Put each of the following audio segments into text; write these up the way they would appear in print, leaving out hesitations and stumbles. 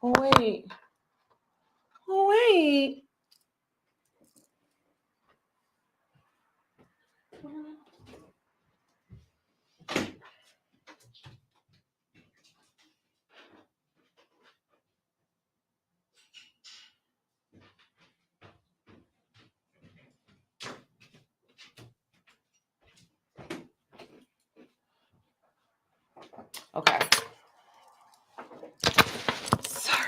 Oh, wait. Oh, wait. Okay. Sorry.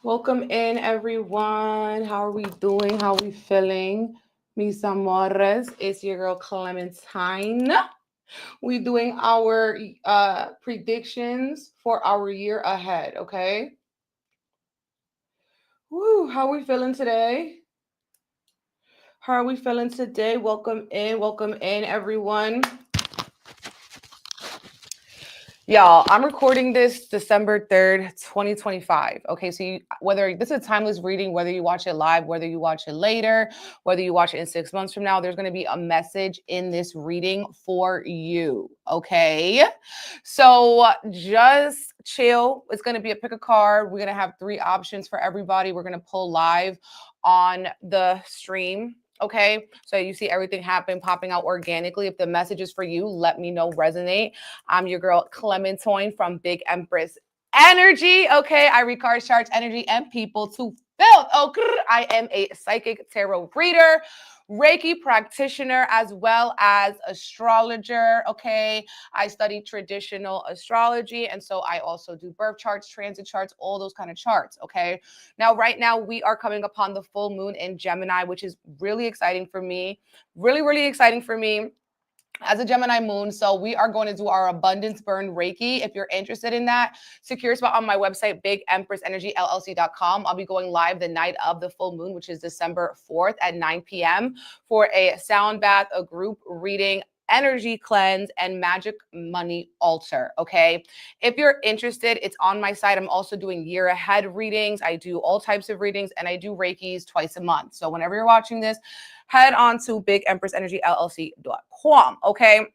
Welcome in, everyone. How are we doing? How are we feeling? Mis amores, it's your girl Clementine. We're doing our predictions for our year ahead, okay? Woo, how are we feeling today? How are we feeling today? Welcome in, everyone. Y'all, I'm recording this December 3rd, 2025. Okay, so whether this is a timeless reading, whether you watch it live, whether you watch it later, whether you watch it in 6 months from now, there's going to be a message in this reading for you. Okay, so just chill. It's going to be a pick a card. We're going to have 3 options for everybody. We're going to pull live on the stream. Okay, so you see everything popping out organically. If the message is for you, let me know, resonate. I'm your girl Clementine from Big Empress Energy. Okay, I read cards, charts, energy, and people to filth. Oh, I am a psychic tarot reader, Reiki practitioner, as well as astrologer. Okay, I study traditional astrology, and so I also do birth charts, transit charts, all those kind of charts. Okay, now right now we are coming upon the full moon in Gemini, which is really exciting for me. Really exciting for me as a Gemini moon. So we are going to do our abundance burn Reiki. If you're interested in that, secure a spot on my website, bigempressenergyllc.com. I'll be going live the night of the full moon, which is December 4th at 9 p.m. for a sound bath, a group reading, energy cleanse, and magic money altar. Okay, if you're interested, it's on my site. I'm also doing year ahead readings. I do all types of readings, and I do Reikis twice a month. So whenever you're watching this, head on to bigempressenergyllc.com. Okay,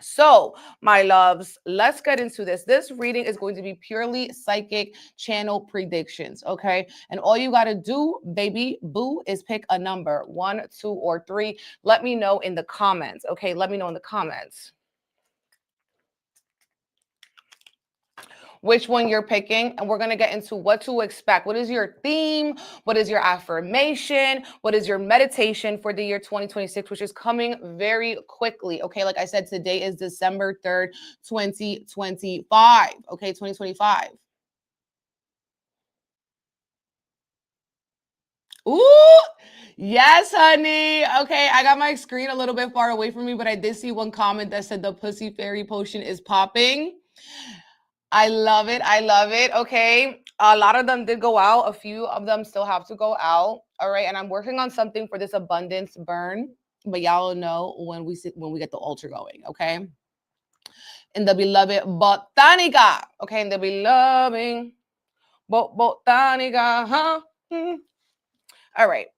so my loves, let's get into this. This reading is going to be purely psychic channel predictions. Okay, and all you got to do, baby boo, is pick a number, 1, 2, or 3. Let me know in the comments. Okay, let me know in the comments which one you're picking, and we're going to get into what to expect. What is your theme? What is your affirmation? What is your meditation for the year 2026, which is coming very quickly? Okay, like I said, today is December 3rd, 2025. Okay, 2025. Ooh, yes, honey. Okay, I got my screen a little bit far away from me, but I did see one comment that said the pussy fairy potion is popping. I love it. I love it. Okay. A lot of them did go out. A few of them still have to go out. All right. And I'm working on something for this abundance burn, but y'all know when we get the altar going. Okay. In the beloved botanica. Okay. In the beloved botanica. Huh? All right.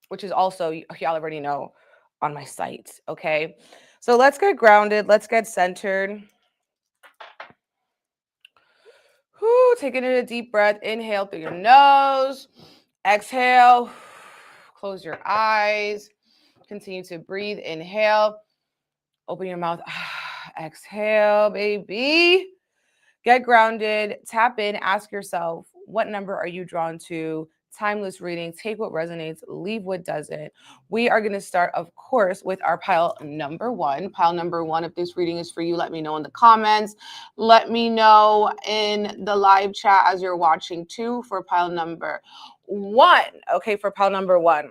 Which is also, y'all already know, on my site. Okay. So let's get grounded. Let's get centered. Whew, taking in a deep breath. Inhale through your nose. Exhale. Close your eyes. Continue to breathe. Inhale. Open your mouth. Exhale, baby. Get grounded. Tap in. Ask yourself, what number are you drawn to? Timeless reading. Take what resonates, leave what doesn't. We are going to start, of course, with our pile number 1. Pile number 1, if this reading is for you, let me know in the comments. Let me know in the live chat as you're watching too for pile number 1. Okay, for pile number 1.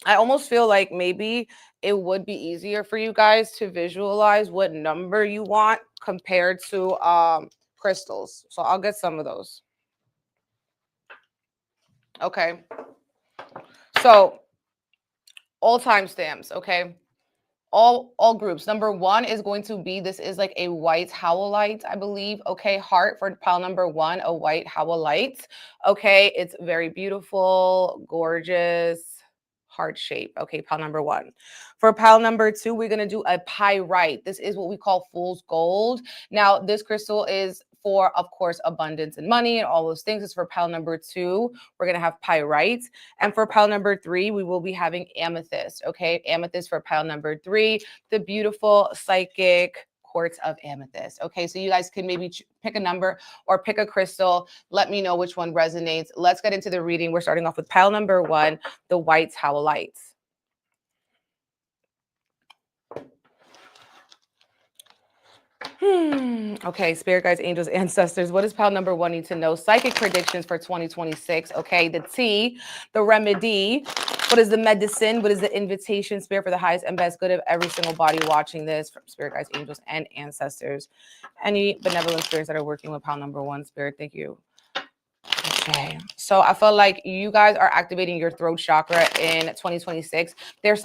I almost feel like maybe it would be easier for you guys to visualize what number you want compared to crystals. So I'll get some of those. Okay. So all timestamps, okay? All groups. Number 1 is going to be, this is like a white howlite, I believe. Okay, heart for pile number 1, a white howlite. Okay, it's very beautiful, gorgeous. heart shape. Okay, pile number 1. For pile number 2, we're going to do a pyrite. This is what we call fool's gold. Now, this crystal is for, of course, abundance and money and all those things. It's for pile number 2. We're going to have pyrite. And for pile number 3, we will be having amethyst. Okay, amethyst for pile number 3, the beautiful psychic quartz of amethyst. Okay, so you guys can maybe pick a number or pick a crystal. Let me know which one resonates. Let's get into the reading. We're starting off with pile number 1, the white howlites. Okay, spirit guides, angels, ancestors. What does pile number 1 need to know? Psychic predictions for 2026. Okay, the tea, the remedy. What is the medicine? What is the invitation? Spirit for the highest and best good of every single body watching this, from spirit guides, angels, and ancestors. Any benevolent spirits that are working with pile number 1, spirit, thank you. Okay, so I feel like you guys are activating your throat chakra in 2026. There's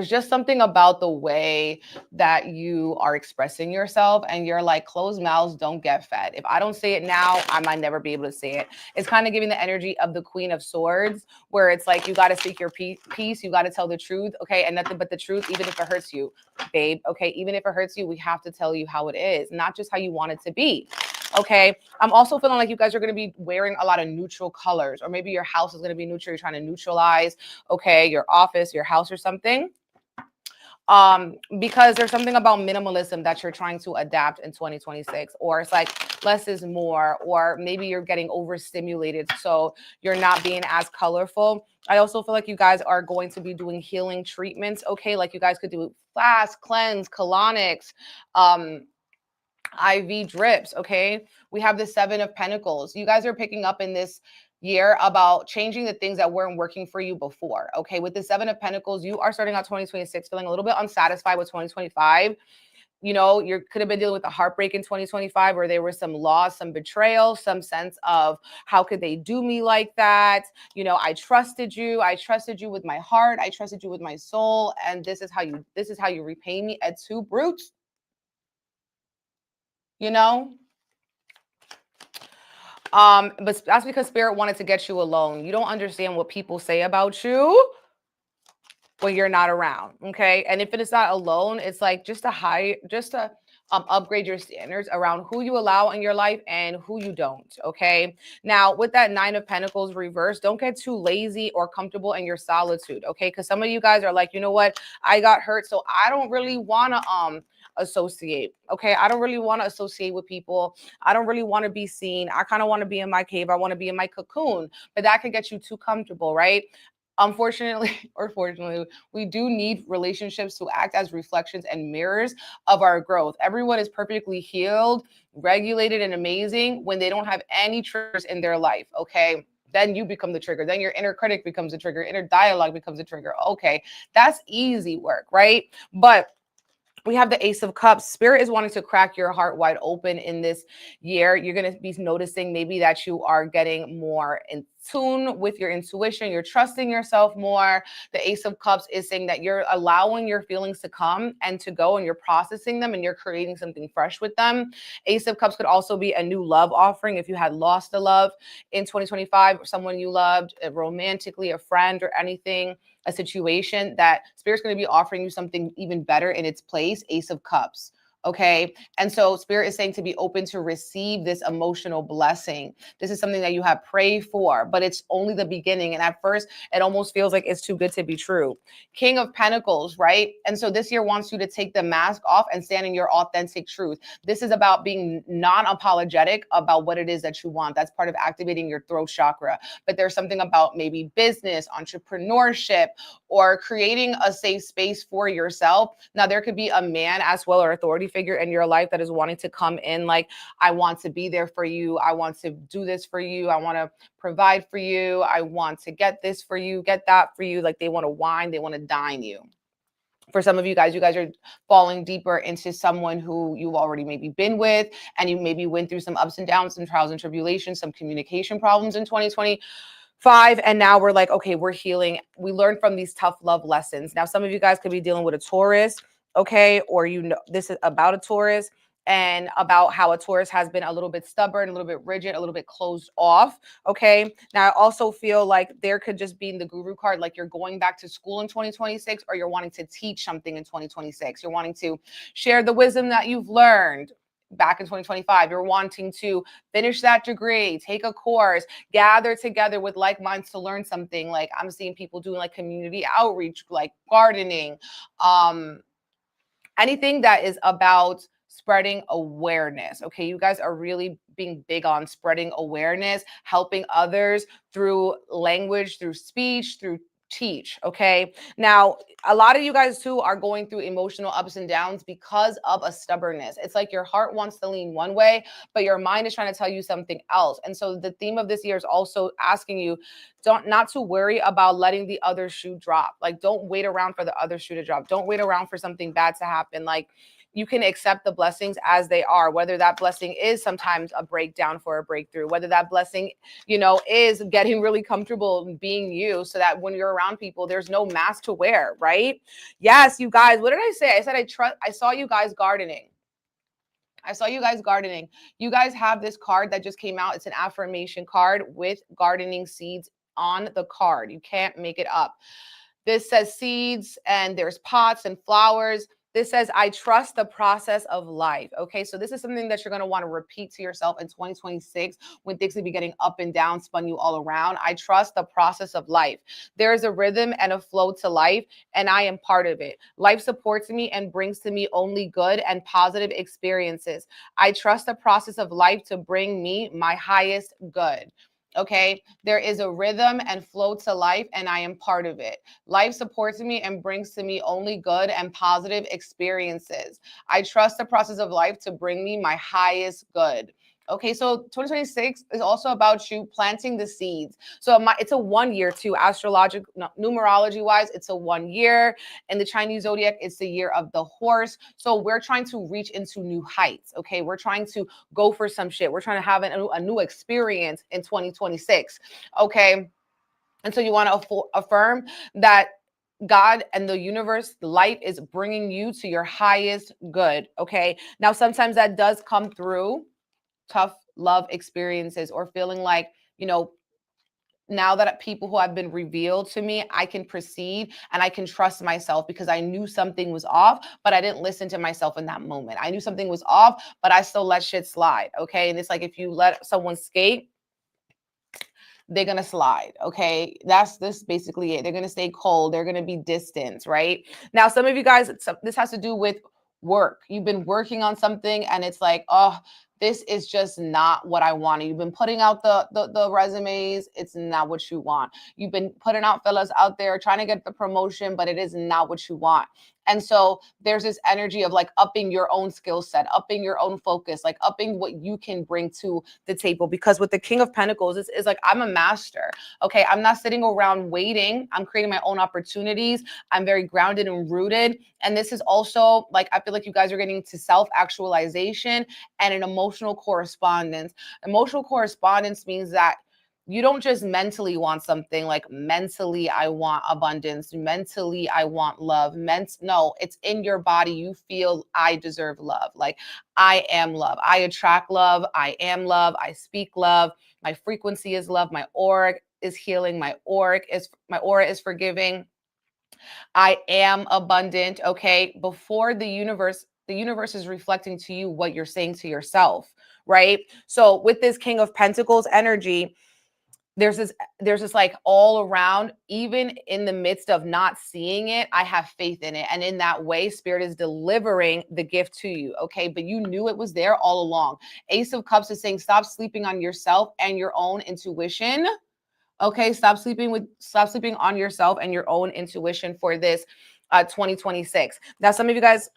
just something about the way that you are expressing yourself, and you're like, closed mouths don't get fed. If I don't say it now, I might never be able to say it. It's kind of giving the energy of the Queen of Swords, where it's like, you got to speak your piece, you got to tell the truth, okay, and nothing but the truth, even if it hurts you, babe, okay, even if it hurts you, we have to tell you how it is, not just how you want it to be. Okay, I'm also feeling like you guys are going to be wearing a lot of neutral colors, or maybe your house is going to be neutral. You're trying to neutralize, okay, your office, your house, or something. Because there's something about minimalism that you're trying to adapt in 2026, or it's like less is more, or maybe you're getting overstimulated, so you're not being as colorful. I also feel like you guys are going to be doing healing treatments, okay? Like you guys could do fast cleanse, colonics, IV drips, okay? We have the 7 of Pentacles. You guys are picking up in this year about changing the things that weren't working for you before, okay? With the 7 of Pentacles, you are starting out 2026 feeling a little bit unsatisfied with 2025. You know, you could have been dealing with a heartbreak in 2025, where there was some loss, some betrayal, some sense of how could they do me like that? You know, I trusted you with my heart, I trusted you with my soul, and this is how you repay me at 2 brutes. You know, but that's because spirit wanted to get you alone. You don't understand what people say about you when you're not around, okay? And if it is not alone, it's like just to upgrade your standards around who you allow in your life and who you don't, okay? Now, with that 9 of Pentacles reversed, don't get too lazy or comfortable in your solitude, okay? Because some of you guys are like, you know what? I got hurt, so I don't really want to associate, okay? I don't really want to associate with people. I don't really want to be seen. I kind of want to be in my cave. I want to be in my cocoon, but that could get you too comfortable, right? Unfortunately or fortunately, we do need relationships to act as reflections and mirrors of our growth. Everyone is perfectly healed, regulated, and amazing when they don't have any triggers in their life, okay? Then you become the trigger. Then your inner critic becomes a trigger. Inner dialogue becomes a trigger. Okay, that's easy work, right? But we have the Ace of Cups. Spirit is wanting to crack your heart wide open in this year. You're going to be noticing maybe that you are getting more in tune with your intuition. You're trusting yourself more. The Ace of Cups is saying that you're allowing your feelings to come and to go, and you're processing them, and you're creating something fresh with them. Ace of Cups could also be a new love offering. If you had lost a love in 2025, or someone you loved romantically, a friend or anything, a situation, that Spirit's going to be offering you something even better in its place. Ace of Cups. Okay. And so Spirit is saying to be open to receive this emotional blessing. This is something that you have prayed for, but it's only the beginning. And at first, it almost feels like it's too good to be true. King of Pentacles, right? And so this year wants you to take the mask off and stand in your authentic truth. This is about being non-apologetic about what it is that you want. That's part of activating your throat chakra. But there's something about maybe business, entrepreneurship, or creating a safe space for yourself. Now, there could be a man as well, or authority figure in your life that is wanting to come in like, I want to be there for you. I want to do this for you. I want to provide for you. I want to get this for you, get that for you. Like they want to wine, they want to dine you. For some of you guys are falling deeper into someone who you've already maybe been with, and you maybe went through some ups and downs, some trials and tribulations, some communication problems in 2025. And now we're like, okay, we're healing. We learned from these tough love lessons. Now, some of you guys could be dealing with a Taurus, okay, or you know this is about a Taurus, and about how a Taurus has been a little bit stubborn, a little bit rigid, a little bit closed off. Okay. Now, I also feel like there could just be in the Guru card, like you're going back to school in 2026, or you're wanting to teach something in 2026. You're wanting to share the wisdom that you've learned back in 2025. You're wanting to finish that degree, take a course, gather together with like minds to learn something. Like I'm seeing people doing like community outreach, like gardening, anything that is about spreading awareness. Okay, you guys are really being big on spreading awareness, helping others through language, through speech, through teach. Okay, now a lot of you guys too are going through emotional ups and downs because of a stubbornness. It's like your heart wants to lean one way, but your mind is trying to tell you something else. And so the theme of this year is also asking you not to worry about letting the other shoe drop. Like don't wait around for the other shoe to drop. Don't wait around for something bad to happen. Like you can accept the blessings as they are, whether that blessing is sometimes a breakdown for a breakthrough, whether that blessing, is getting really comfortable being you so that when you're around people, there's no mask to wear, right? Yes, you guys, what did I say? I said, I saw you guys gardening. I saw you guys gardening. You guys have this card that just came out. It's an affirmation card with gardening seeds on the card. You can't make it up. This says seeds and there's pots and flowers. This says, I trust the process of life. Okay, so this is something that you're going to want to repeat to yourself in 2026 when things will be getting up and down, spun you all around. I trust the process of life. There is a rhythm and a flow to life, and I am part of it. Life supports me and brings to me only good and positive experiences. I trust the process of life to bring me my highest good. Okay, there is a rhythm and flow to life, and I am part of it. Life supports me and brings to me only good and positive experiences. I trust the process of life to bring me my highest good. Okay, so 2026 is also about you planting the seeds. So it's a 1 year too, numerology wise, it's a 1 year. In the Chinese zodiac, it's the year of the horse. So we're trying to reach into new heights. Okay, we're trying to go for some shit. We're trying to have a new experience in 2026. Okay, and so you want to affirm that God and the universe, life is bringing you to your highest good. Okay, now sometimes that does come through tough love experiences or feeling like, now that people who have been revealed to me, I can proceed and I can trust myself because I knew something was off, but I didn't listen to myself in that moment. I knew something was off, but I still let shit slide. Okay. And it's like, if you let someone skate, they're going to slide. Okay. This basically it. They're going to stay cold. They're going to be distant. Right now, some of you guys, this has to do with work. You've been working on something and it's like, oh, this is just not what I wanted. You've been putting out the resumes. It's not what you want. You've been putting out fellas out there trying to get the promotion, but it is not what you want. And so there's this energy of like upping your own skill set, upping your own focus, like upping what you can bring to the table. Because with the King of Pentacles, it's like, I'm a master. Okay. I'm not sitting around waiting. I'm creating my own opportunities. I'm very grounded and rooted. And this is also like, I feel like you guys are getting to self-actualization and an emotional correspondence. Emotional correspondence means that you don't just mentally want something. Like mentally, I want abundance. Mentally, I want love. No, it's in your body. You feel I deserve love. Like I am love. I attract love. I am love. I speak love. My frequency is love. My aura is healing. My aura is forgiving. I am abundant. Okay. Before the universe is reflecting to you what you're saying to yourself, right? So with this King of Pentacles energy, there's this like all around, even in the midst of not seeing it, I have faith in it. And in that way, Spirit is delivering the gift to you. Okay. But you knew it was there all along. Ace of Cups is saying, stop sleeping on yourself and your own intuition. Okay. Stop sleeping on yourself and your own intuition for this 2026. Now, some of you guys,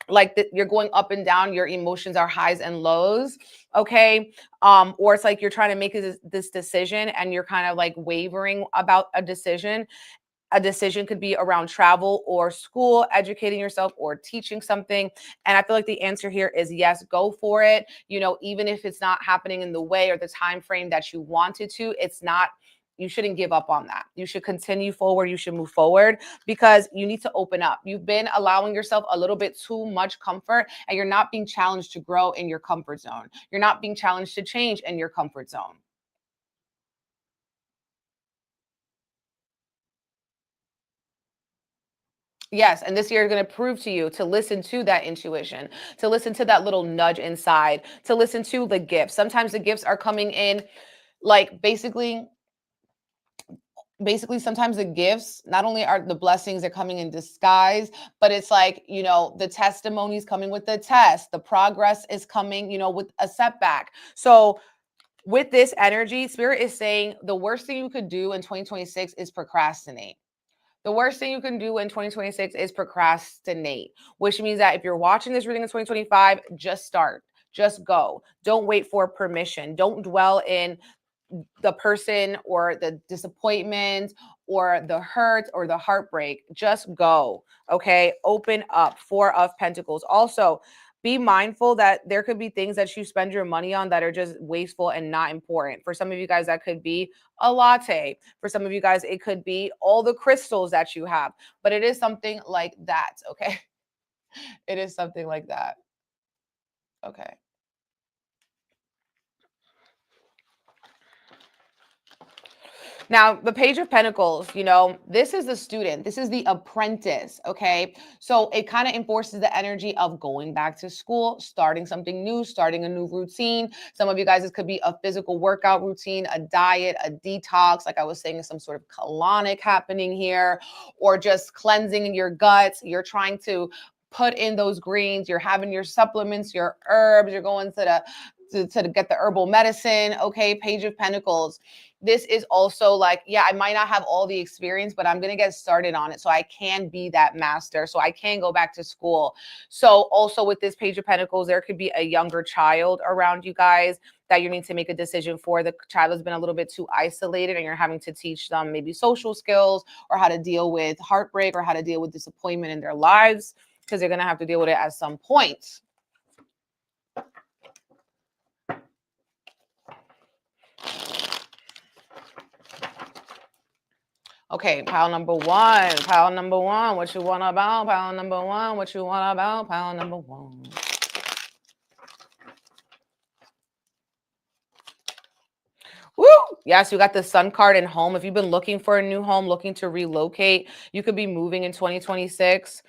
like you're going up and down, your emotions are highs and lows. Okay. Or it's like you're trying to make this decision and you're kind of like wavering about a decision. A decision could be around travel or school, educating yourself or teaching something. And I feel like the answer here is yes, go for it. Even if it's not happening in the way or the time frame that you wanted to, it's not, you shouldn't give up on that. You should continue forward. You should move forward because you need to open up. You've been allowing yourself a little bit too much comfort, and you're not being challenged to grow in your comfort zone. You're not being challenged to change in your comfort zone. Yes, and this year is going to prove to you to listen to that intuition, to listen to that little nudge inside, to listen to the gifts. Sometimes the gifts are coming in like basically sometimes the gifts not only are the blessings, they're coming in disguise, but it's like, the testimonies coming with the test, the progress is coming, with a setback. So with this energy, spirit is saying the worst thing you could do in 2026 is procrastinate. The worst thing you can do in 2026 is procrastinate, which means that if you're watching this reading in 2025, just start, just go. Don't wait for permission. Don't dwell in the person or the disappointment or the hurt or the heartbreak. Just go. Okay. Open up. Four of Pentacles. Also, be mindful that there could be things that you spend your money on that are just wasteful and not important. For some of you guys, that could be a latte. For some of you guys, it could be all the crystals that you have, but it is something like that. Okay. It is something like that. Okay. Now, the Page of Pentacles, this is the student, this is the apprentice, okay? So it kind of enforces the energy of going back to school, starting something new, starting a new routine. Some of you guys, this could be a physical workout routine, a diet, a detox, like I was saying, some sort of colonic happening here, or just cleansing in your guts. You're trying to put in those greens, you're having your supplements, your herbs, you're going to get the herbal medicine, okay? Page of Pentacles. This is also like, yeah, I might not have all the experience, but I'm going to get started on it so I can be that master, so I can go back to school. So also with this Page of Pentacles, there could be a younger child around you guys that you need to make a decision for. The child has been a little bit too isolated and you're having to teach them maybe social skills or how to deal with heartbreak or how to deal with disappointment in their lives, because they're going to have to deal with it at some point. Okay, pile number one. Pile number one, what you want about? Pile number one, what you want about? Pile number one. Woo! Yes, you got the Sun card and home. If you've been looking for a new home, looking to relocate, you could be moving in 2026.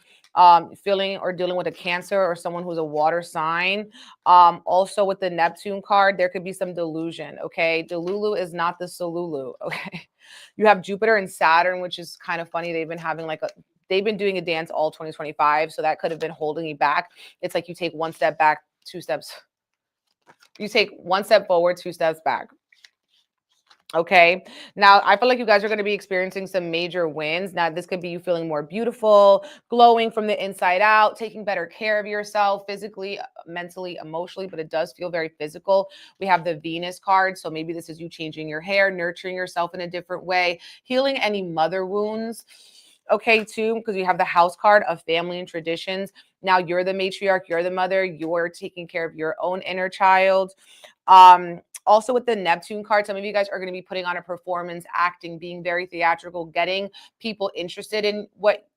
Feeling or dealing with a Cancer or someone who's a water sign. Also with the Neptune card, there could be some delusion. Okay, Delulu is not the Solulu. Okay, you have Jupiter and Saturn, which is kind of funny. They've been doing a dance all 2025, so that could have been holding you back. It's like you take one step back, two steps. You take one step forward, two steps back. Okay. Now, I feel like you guys are going to be experiencing some major wins. Now, this could be you feeling more beautiful, glowing from the inside out, taking better care of yourself physically, mentally, emotionally, but it does feel very physical. We have the Venus card. So maybe this is you changing your hair, nurturing yourself in a different way, healing any mother wounds. Okay, too, because you have the House card of family and traditions. Now you're the matriarch, you're the mother, you're taking care of your own inner child. Also with the Neptune card, some of you guys are going to be putting on a performance, acting, being very theatrical, getting people interested in what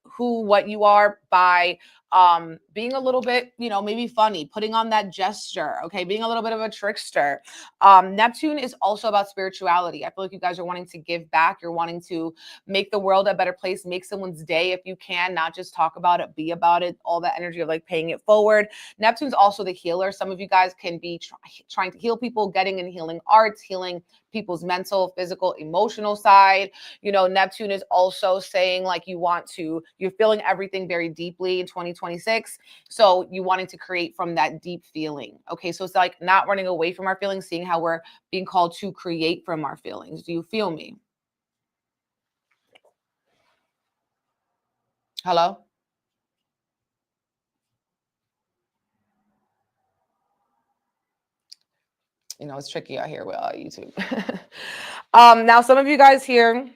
you are by being a little bit, maybe funny, putting on that gesture, okay, being a little bit of a trickster. Neptune is also about spirituality. I feel like you guys are wanting to give back. You're wanting to make the world a better place, make someone's day if you can, not just talk about it, be about it, all that energy of like paying it forward. Neptune's also the healer. Some of you guys can be trying to heal people, getting in healing arts, healing people's mental, physical, emotional side. Neptune is also saying like you're feeling everything very deeply in 2026. So you wanting to create from that deep feeling. Okay. So it's like not running away from our feelings, seeing how we're being called to create from our feelings. Do you feel me? Hello? It's tricky out here with YouTube. Now some of you guys here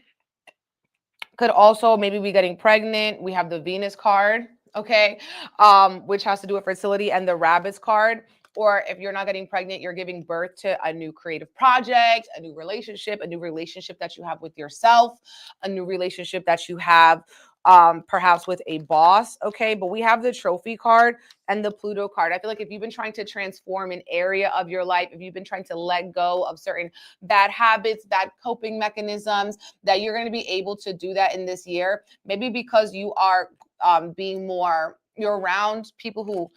could also maybe be getting pregnant. We have the Venus card, okay, which has to do with fertility, and the Rabbits card. or if you're not getting pregnant, you're giving birth to a new creative project, a new relationship that you have with yourself, a new relationship that you have perhaps with a boss. Okay, but we have the Trophy card and the Pluto card. I feel like if you've been trying to transform an area of your life, if you've been trying to let go of certain bad habits, bad coping mechanisms, that you're going to be able to do that in this year. Maybe because you are you're around people who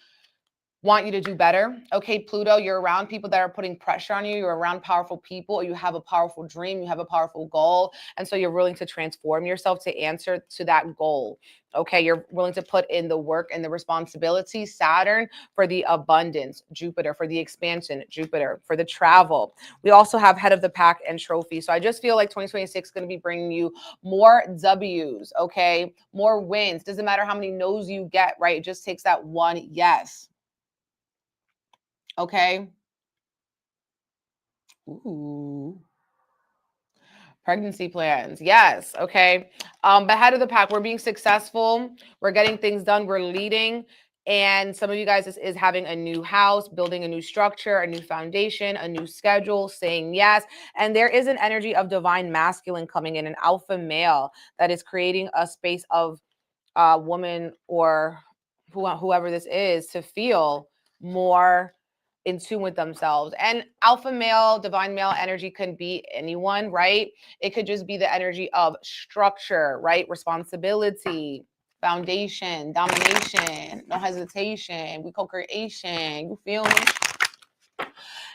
want you to do better. Okay, Pluto, you're around people that are putting pressure on you. You're around powerful people, or you have a powerful dream, you have a powerful goal. And so you're willing to transform yourself to answer to that goal. Okay, you're willing to put in the work and the responsibility. Saturn for the abundance, Jupiter for the expansion, Jupiter for the travel. We also have head of the pack and trophy. So I just feel like 2026 is going to be bringing you more W's, okay? More wins. Doesn't matter how many no's you get, right? It just takes that one yes. Okay. Ooh. Pregnancy plans. Yes. Okay. But head of the pack, we're being successful. We're getting things done. We're leading. And some of you guys is having a new house, building a new structure, a new foundation, a new schedule, saying yes. And there is an energy of divine masculine coming in, an alpha male that is creating a space of woman or whoever this is to feel more in tune with themselves. And alpha male, divine male energy can be anyone, right? It could just be the energy of structure, right? Responsibility, foundation, domination, no hesitation, we co-creation. You feel me?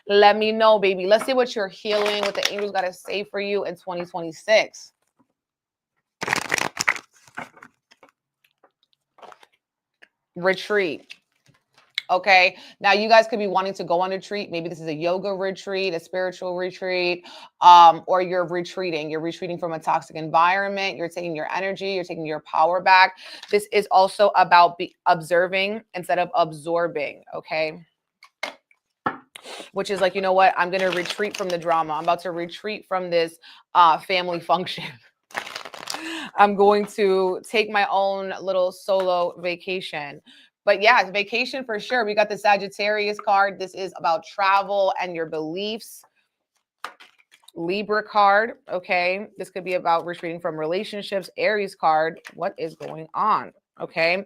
Let me know, baby. Let's see what you're healing, what the angels got to say for you in 2026. Retreat. Okay, now you guys could be wanting to go on a retreat. Maybe this is a yoga retreat, a spiritual retreat, or you're retreating. You're retreating from a toxic environment. You're taking your energy. You're taking your power back. This is also about observing instead of absorbing, okay? Which is like, you know what? I'm going to retreat from the drama. I'm about to retreat from this family function. I'm going to take my own little solo vacation. But yeah, vacation for sure. We got the Sagittarius card. This is about travel and your beliefs. Libra card. Okay. This could be about retreating from relationships. Aries card. What is going on? Okay.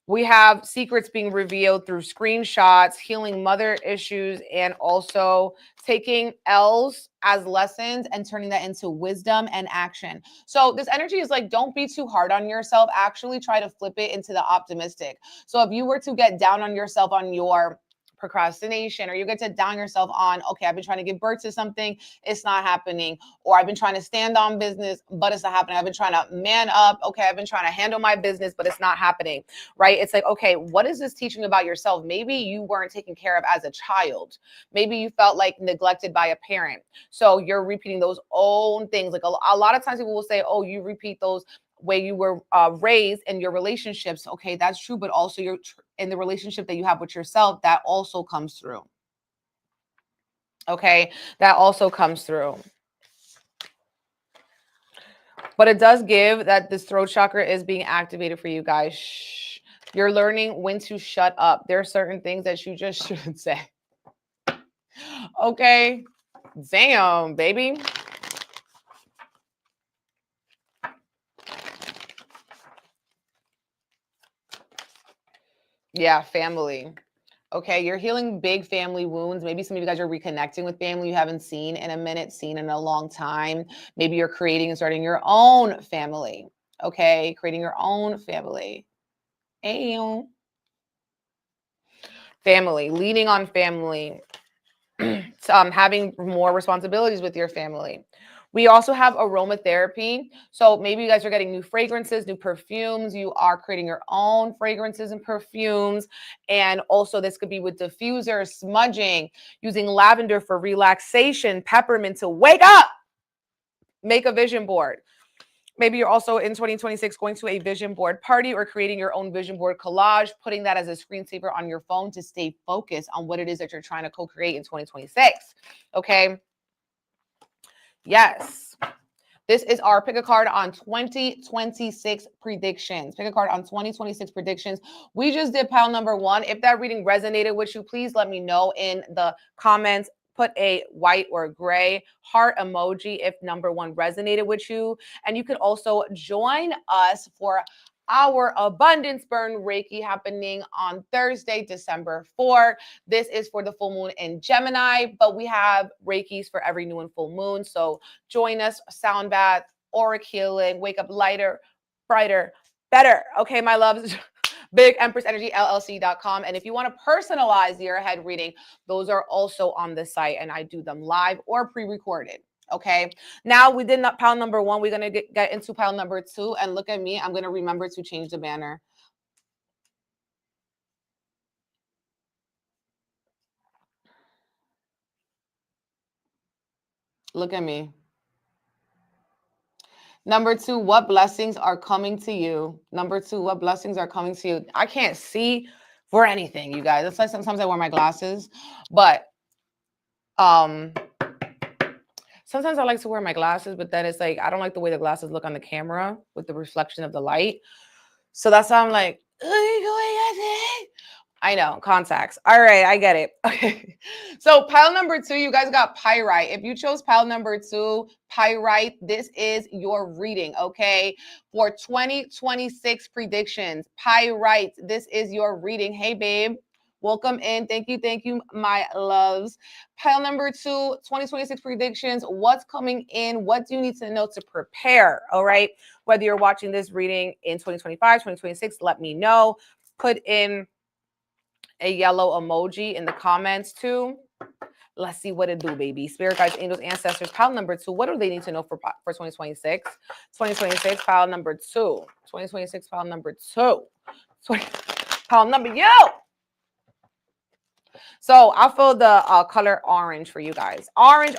We have secrets being revealed through screenshots, healing mother issues, and also taking L's as lessons and turning that into wisdom and action. So this energy is like, don't be too hard on yourself. Actually try to flip it into the optimistic. So if you were to get down on yourself on your procrastination, or you get to down yourself on, okay, I've been trying to give birth to something, it's not happening, or I've been trying to stand on business, but it's not happening. I've been trying to man up, okay, I've been trying to handle my business, but it's not happening, right? It's like, okay, what is this teaching about yourself? Maybe you weren't taken care of as a child. Maybe you felt like neglected by a parent. So you're repeating those own things. Like a lot of times people will say, oh, you repeat those way you were raised in your relationships. Okay, that's true, but also you're in the relationship that you have with yourself, that also comes through. Okay, that also comes through. But it does give that this throat chakra is being activated for you guys. Shh. You're learning when to shut up. There are certain things that you just shouldn't say. Okay, damn, baby. Yeah, family. Okay, you're healing big family wounds. Maybe some of you guys are reconnecting with family you haven't seen in a minute, seen in a long time. Maybe you're creating and starting your own family. Okay, creating your own family. Family, leaning on family, having more responsibilities with your family. We also have aromatherapy. So maybe you guys are getting new fragrances, new perfumes. You are creating your own fragrances and perfumes. And also this could be with diffusers, smudging, using lavender for relaxation, peppermint to wake up, make a vision board. Maybe you're also in 2026 going to a vision board party or creating your own vision board collage, putting that as a screensaver on your phone to stay focused on what it is that you're trying to co-create in 2026. Okay. Yes. This is our pick a card on 2026 predictions. Pick a card on 2026 predictions. We just did pile number 1. If that reading resonated with you, please let me know in the comments. Put a white or gray heart emoji if number 1 resonated with you. And you can also join us for our abundance burn Reiki happening on Thursday, December 4th. This is for the full moon in Gemini, but we have Reikis for every new and full moon. So join us, sound bath, aura healing, wake up lighter, brighter, better. Okay, my loves. Big Empress Energy LLC.com. And if you want to personalize your head reading, those are also on the site, and I do them live or pre-recorded. Okay, now we did not pile number 1. We're going to get into pile number 2. And look at me. I'm going to remember to change the banner. Look at me. Number 2, what blessings are coming to you? Number 2, what blessings are coming to you? I can't see for anything, you guys. It's like sometimes I wear my glasses, but sometimes I like to wear my glasses, but then it's like I don't like the way the glasses look on the camera with the reflection of the light. So that's why I'm like, I know, contacts. All right, I get it. Okay. So pile number 2, you guys got pyrite. If you chose pile number 2, pyrite, this is your reading, okay? For 2026 predictions, pyrite, this is your reading. Hey, babe. Welcome in. Thank you, my loves. Pile number 2, 2026 predictions. What's coming in? What do you need to know to prepare? All right. Whether you're watching this reading in 2025, 2026, let me know. Put in a yellow emoji in the comments too. Let's see what it do, baby. Spirit guides, angels, ancestors. Pile number 2. What do they need to know for 2026? 2026, pile number 2. 2026, pile number 2. Pile number yo. So I'll fill the color orange for you guys. Orange.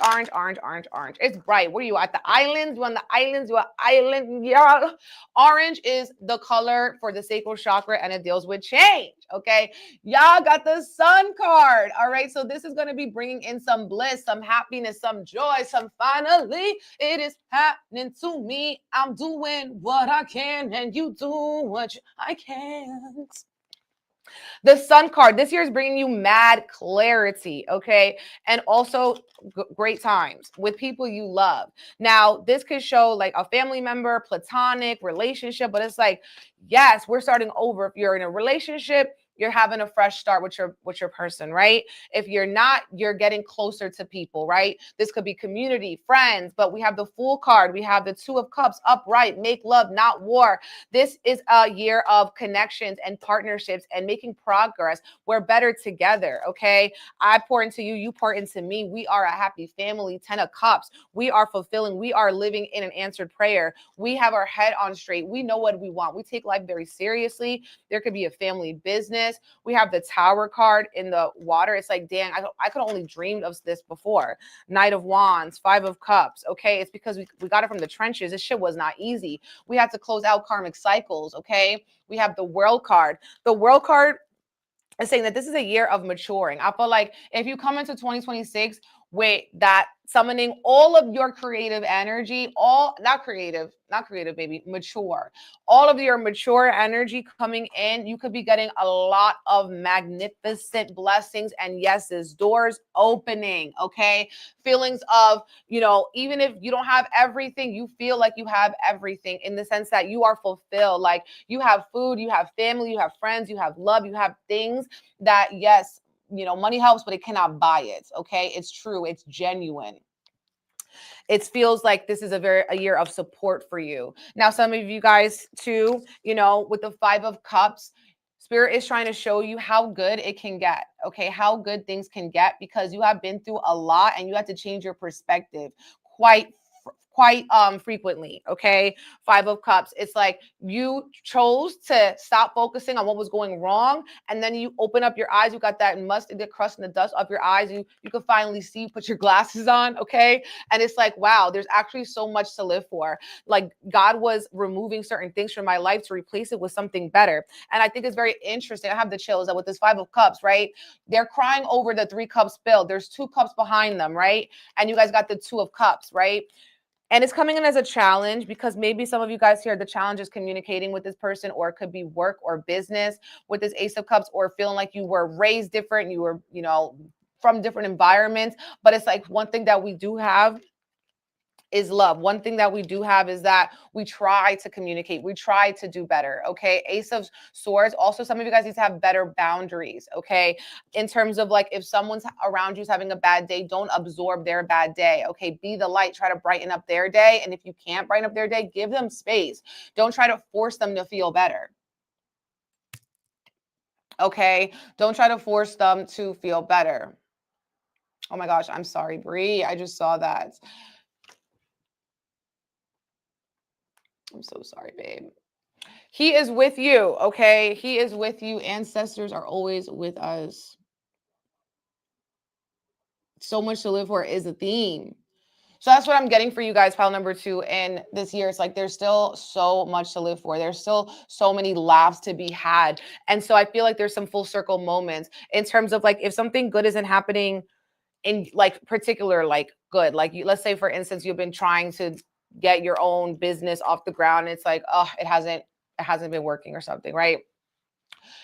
It's bright. Where are you at the islands? You on the islands? You are island? Yeah. Orange is the color for the sacral chakra, and it deals with change. Okay. Y'all got the sun card. All right. So this is going to be bringing in some bliss, some happiness, some joy, some finally it is happening to me. I'm doing what I can, and you do what I can't. The sun card this year is bringing you mad clarity, okay? And also great times with people you love. Now, this could show like a family member, platonic relationship, but it's like, yes, we're starting over. If you're in a relationship, you're having a fresh start with your person, right? If you're not, you're getting closer to people, right? This could be community, friends, but we have the Fool card. We have the 2 of Cups, upright, make love, not war. This is a year of connections and partnerships and making progress. We're better together, okay? I pour into you, you pour into me. We are a happy family. 10 of Cups. We are fulfilling. We are living in an answered prayer. We have our head on straight. We know what we want. We take life very seriously. There could be a family business. We have the Tower card in the water. It's like, dang, I could only dreamed of this before. Knight of Wands, 5 of Cups. Okay, it's because we got it from the trenches. This shit was not easy. We had to close out karmic cycles. Okay, we have the World card. The World card is saying that this is a year of maturing. I feel like if you come into 2026 with that summoning all of your creative energy, not creative, baby, mature. All of your mature energy coming in, you could be getting a lot of magnificent blessings and yeses, doors opening, okay? Feelings of, even if you don't have everything, you feel like you have everything in the sense that you are fulfilled. Like you have food, you have family, you have friends, you have love, you have things that, yes, money helps, but it cannot buy it. Okay. It's true. It's genuine. It feels like this is a year of support for you. Now, some of you guys too, with the 5 of Cups, Spirit is trying to show you how good it can get. Okay. How good things can get because you have been through a lot and you have to change your perspective quite frequently. Okay. 5 of Cups. It's like you chose to stop focusing on what was going wrong. And then you open up your eyes. You got that the crust and the dust of your eyes. You can finally see, put your glasses on. Okay. And it's like, wow, there's actually so much to live for. Like God was removing certain things from my life to replace it with something better. And I think it's very interesting. I have the chills that with this 5 of Cups, right? They're crying over the 3 cups spilled. There's 2 cups behind them, right? And you guys got the 2 of Cups, right? And it's coming in as a challenge because maybe some of you guys here, the challenge is communicating with this person, or it could be work or business with this Ace of Cups, or feeling like you were raised different, you were, from different environments. But it's like one thing that we do have is love. One thing that we do have is that we try to communicate. We try to do better. Okay. Ace of Swords. Also, some of you guys need to have better boundaries. Okay. In terms of like, if someone's around you's having a bad day, don't absorb their bad day. Okay. Be the light. Try to brighten up their day. And if you can't brighten up their day, give them space. Don't try to force them to feel better. Okay. Don't try to force them to feel better. Oh my gosh. I'm sorry, Bree. I just saw that. I'm so sorry, babe. He is with you, okay? He is with you. Ancestors are always with us. So much to live for is a theme. So that's what I'm getting for you guys, pile number 2. And this year, it's like there's still so much to live for. There's still so many laughs to be had. And so I feel like there's some full circle moments in terms of like if something good isn't happening in like particular, like good, like let's say, for instance, you've been trying to get your own business off the ground. And it's like, oh, it hasn't been working or something, right?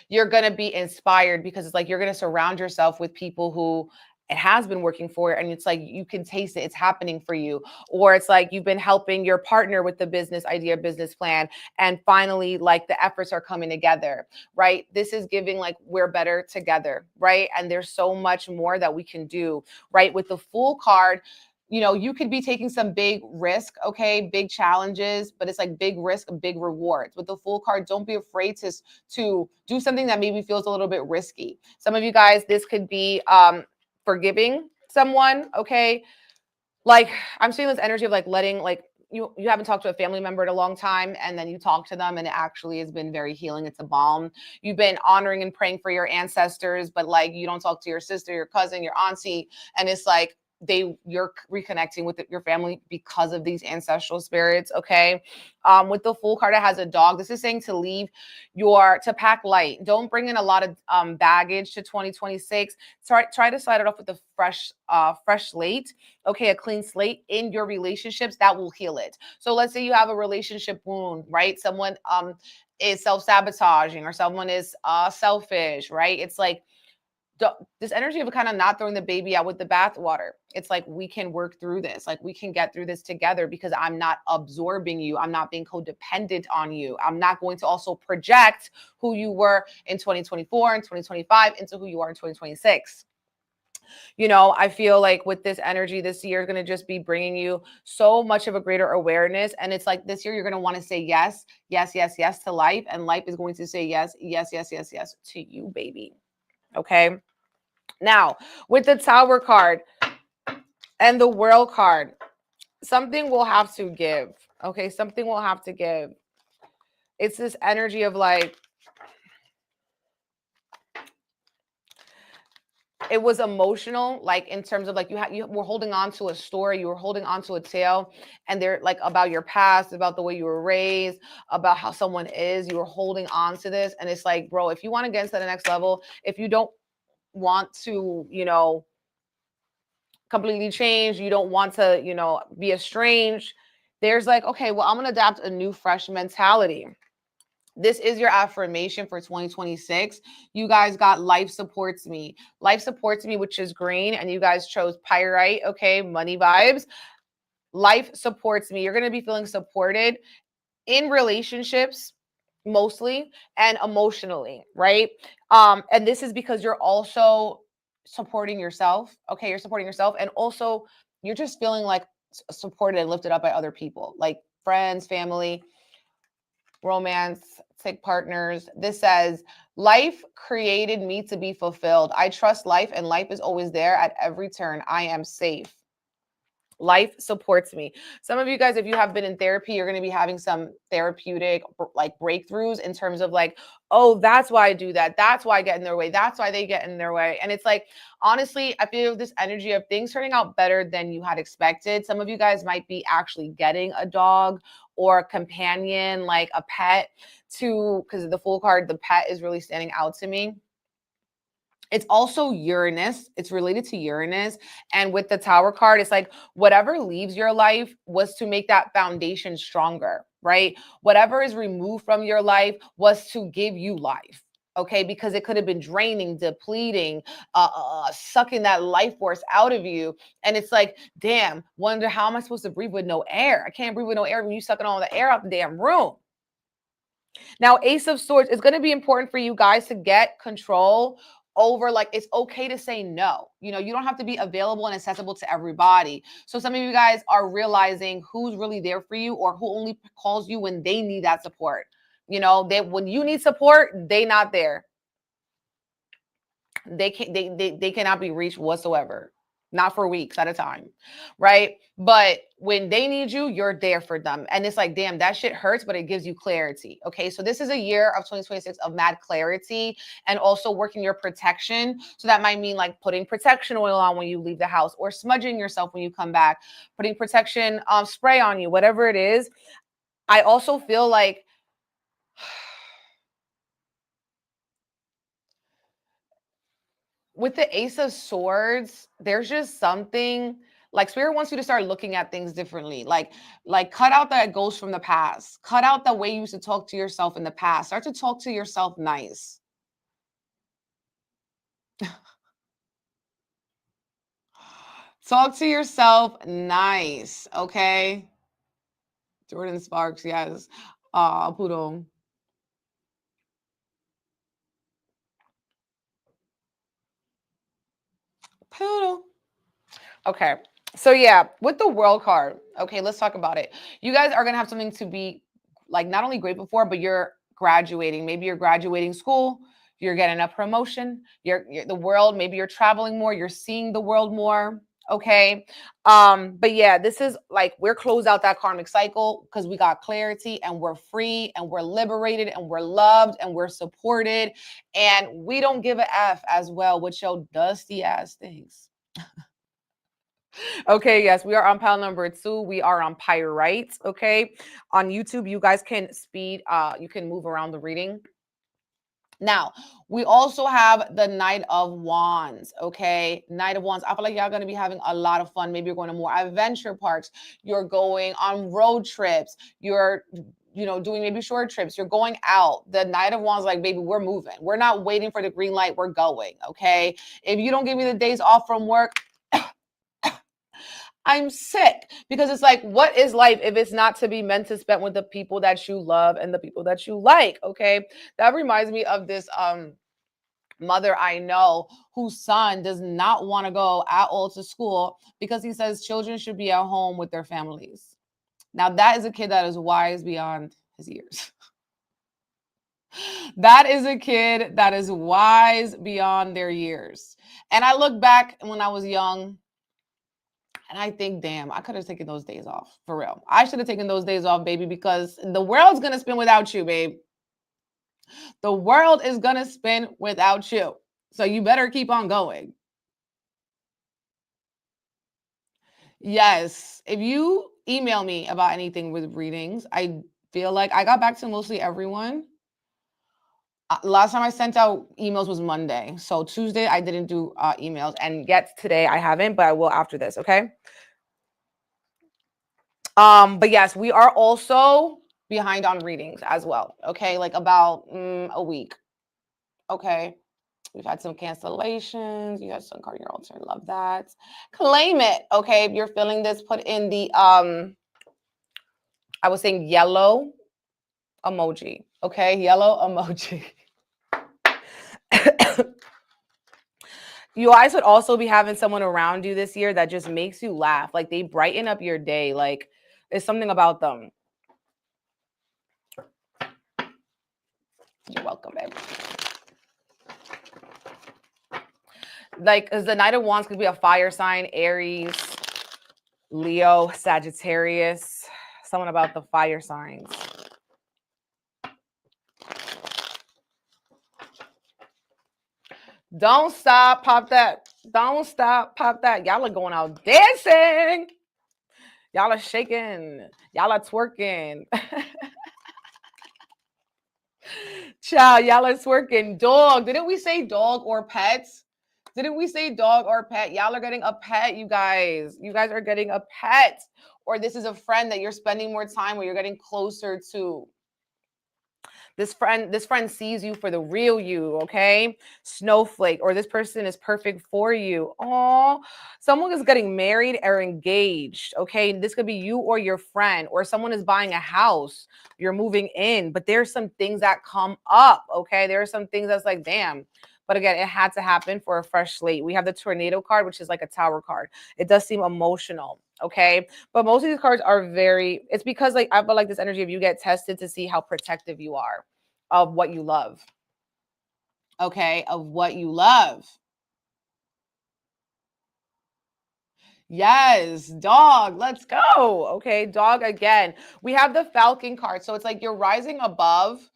You're going to be inspired because it's like you're going to surround yourself with people who it has been working for, and it's like you can taste it, it's happening for you. Or it's like you've been helping your partner with the business idea, business plan, and finally like the efforts are coming together, right? This is giving like we're better together, right? And there's so much more that we can do, right? With the Fool card, you could be taking some big risk, okay, big challenges, but it's like big risk, big rewards. With the Fool card, don't be afraid to do something that maybe feels a little bit risky. Some of you guys, this could be forgiving someone, okay? Like I'm seeing this energy of like letting, like you haven't talked to a family member in a long time, and then you talk to them and it actually has been very healing. It's a balm. You've been honoring and praying for your ancestors, but like you don't talk to your sister, your cousin, your auntie, and it's like you're reconnecting with your family because of these ancestral spirits. Okay. With the Fool card, it has a dog. This is saying to pack light. Don't bring in a lot of baggage to 2026. Try to slide it off with a fresh slate. Okay, a clean slate in your relationships that will heal it. So let's say you have a relationship wound, right? Someone is self-sabotaging, or someone is selfish, right? It's like this energy of kind of not throwing the baby out with the bathwater. It's like we can work through this. Like we can get through this together because I'm not absorbing you. I'm not being codependent on you. I'm not going to also project who you were in 2024 and 2025 into who you are in 2026. I feel like with this energy this year is going to just be bringing you so much of a greater awareness. And it's like this year, you're going to want to say yes, yes, yes, yes to life. And life is going to say yes, yes, yes, yes, yes to you, baby. Okay. Now, with the Tower card and the World card, something will have to give. Okay. Something will have to give. It's this energy of like, it was emotional, like in terms of like you were holding on to a story, you were holding on to a tale, and they're like about your past, about the way you were raised, about how someone is. You were holding on to this, and it's like, bro, if you want to get to the next level, if you don't want to, completely change, you don't want to, be estranged. There's like, okay, well, I'm gonna adapt a new, fresh mentality. This is your affirmation for 2026. You guys got life supports me. Life supports me, which is green, and you guys chose pyrite. Okay, money vibes. Life supports me. You're going to be feeling supported in relationships mostly, and emotionally, right? And this is because you're also supporting yourself. Okay, you're supporting yourself, and also you're just feeling like supported and lifted up by other people, like friends, family, romantic partners. This says, life created me to be fulfilled. I trust life, and life is always there at every turn. I am safe. Life supports me. Some of you guys, if you have been in therapy, you're going to be having some therapeutic like breakthroughs in terms of like, oh, that's why I do that. That's why I get in their way. That's why they get in their way. And it's like, honestly, I feel this energy of things turning out better than you had expected. Some of you guys might be actually getting a dog or a companion, like a pet, because of the Fool card, the pet is really standing out to me. It's also Uranus. It's related to Uranus. And with the Tower card, it's like whatever leaves your life was to make that foundation stronger, right? Whatever is removed from your life was to give you life. Okay, because it could have been draining, depleting, sucking that life force out of you. And it's like, damn, wonder how am I supposed to breathe with no air? I can't breathe with no air when you sucking all the air out the damn room. Now, Ace of Swords is going to be important for you guys to get control over, like, it's okay to say no. You know, you don't have to be available and accessible to everybody. So some of you guys are realizing who's really there for you or who only calls you when they need that support. You know, when you need support, they not there. They cannot be reached whatsoever. Not for weeks at a time, right? But when they need you, you're there for them. And it's like, damn, that shit hurts, but it gives you clarity. Okay, so this is a year of 2026 of mad clarity and also working your protection. So that might mean like putting protection oil on when you leave the house or smudging yourself when you come back, putting protection spray on you, whatever it is. I also feel like with the Ace of Swords, there's just something like Spirit wants you to start looking at things differently. Like cut out that ghost from the past. Cut out the way you used to talk to yourself in the past. Start to talk to yourself nice. Talk to yourself nice, okay? Jordan Sparks, yes. Pluto. Pluto. Okay. So yeah, with the World card, okay, let's talk about it. You guys are gonna have something to be like not only grateful for, but you're graduating. Maybe you're graduating school, you're getting a promotion, you're the world, maybe you're traveling more, you're seeing the world more. Okay. But yeah, this is like we're closed out that karmic cycle because we got clarity and we're free and we're liberated and we're loved and we're supported and we don't give a F as well with your dusty ass things. Okay, yes, we are on pile number 2. We are on Pyrite. Okay, on YouTube, you guys can you can move around the reading. Now, we also have the Knight of Wands, okay? Knight of Wands. I feel like y'all going to be having a lot of fun. Maybe you're going to more adventure parks. You're going on road trips. You're doing maybe short trips. You're going out. The Knight of Wands, like, baby, we're moving. We're not waiting for the green light. We're going, okay? If you don't give me the days off from work, I'm sick because it's like, what is life if it's not to be meant to spend with the people that you love and the people that you like? Okay. That reminds me of this mother I know whose son does not want to go at all to school because he says children should be at home with their families. Now that is a kid that is wise beyond his years. That is a kid that is wise beyond their years. And I look back when I was young, and I think, damn, I could have taken those days off for real. I should have taken those days off, baby, because the world's going to spin without you, babe. The world is going to spin without you. So you better keep on going. Yes. If you email me about anything with readings, I feel like I got back to mostly everyone. Last time I sent out emails was Monday. So Tuesday, I didn't do emails. And yet today I haven't, but I will after this, okay? But yes, we are also behind on readings as well. Okay, like about a week. Okay, we've had some cancellations. You guys some card your altar, love that. Claim it. Okay, if you're feeling this, put in the I was saying yellow emoji. Okay, yellow emoji. You guys would also be having someone around you this year that just makes you laugh. Like they brighten up your day. Like there's something about them. You're welcome, babe. Like, because the Knight of Wands could be a fire sign, Aries, Leo, Sagittarius, someone about the fire signs. Don't stop, pop that. Don't stop, pop that. Y'all are going out dancing. Y'all are shaking. Y'all are twerking. Child, y'all are twerking. Dog. Didn't we say dog or pets? Didn't we say dog or pet? Y'all are getting a pet, you guys. You guys are getting a pet. Or this is a friend that you're spending more time with, you're getting closer to. This friend sees you for the real you, okay? Snowflake, or this person is perfect for you. Oh, someone is getting married or engaged, okay? This could be you or your friend, or someone is buying a house. You're moving in, but there's some things that come up, okay? There are some things that's like, damn. But again, it had to happen for a fresh slate. We have the tornado card, which is like a tower card. It does seem emotional, okay? But most of these cards are it's because like I feel like this energy of you get tested to see how protective you are of what you love. Okay, of what you love. Yes, dog, let's go. Okay, dog again. We have the Falcon card. So it's like you're rising above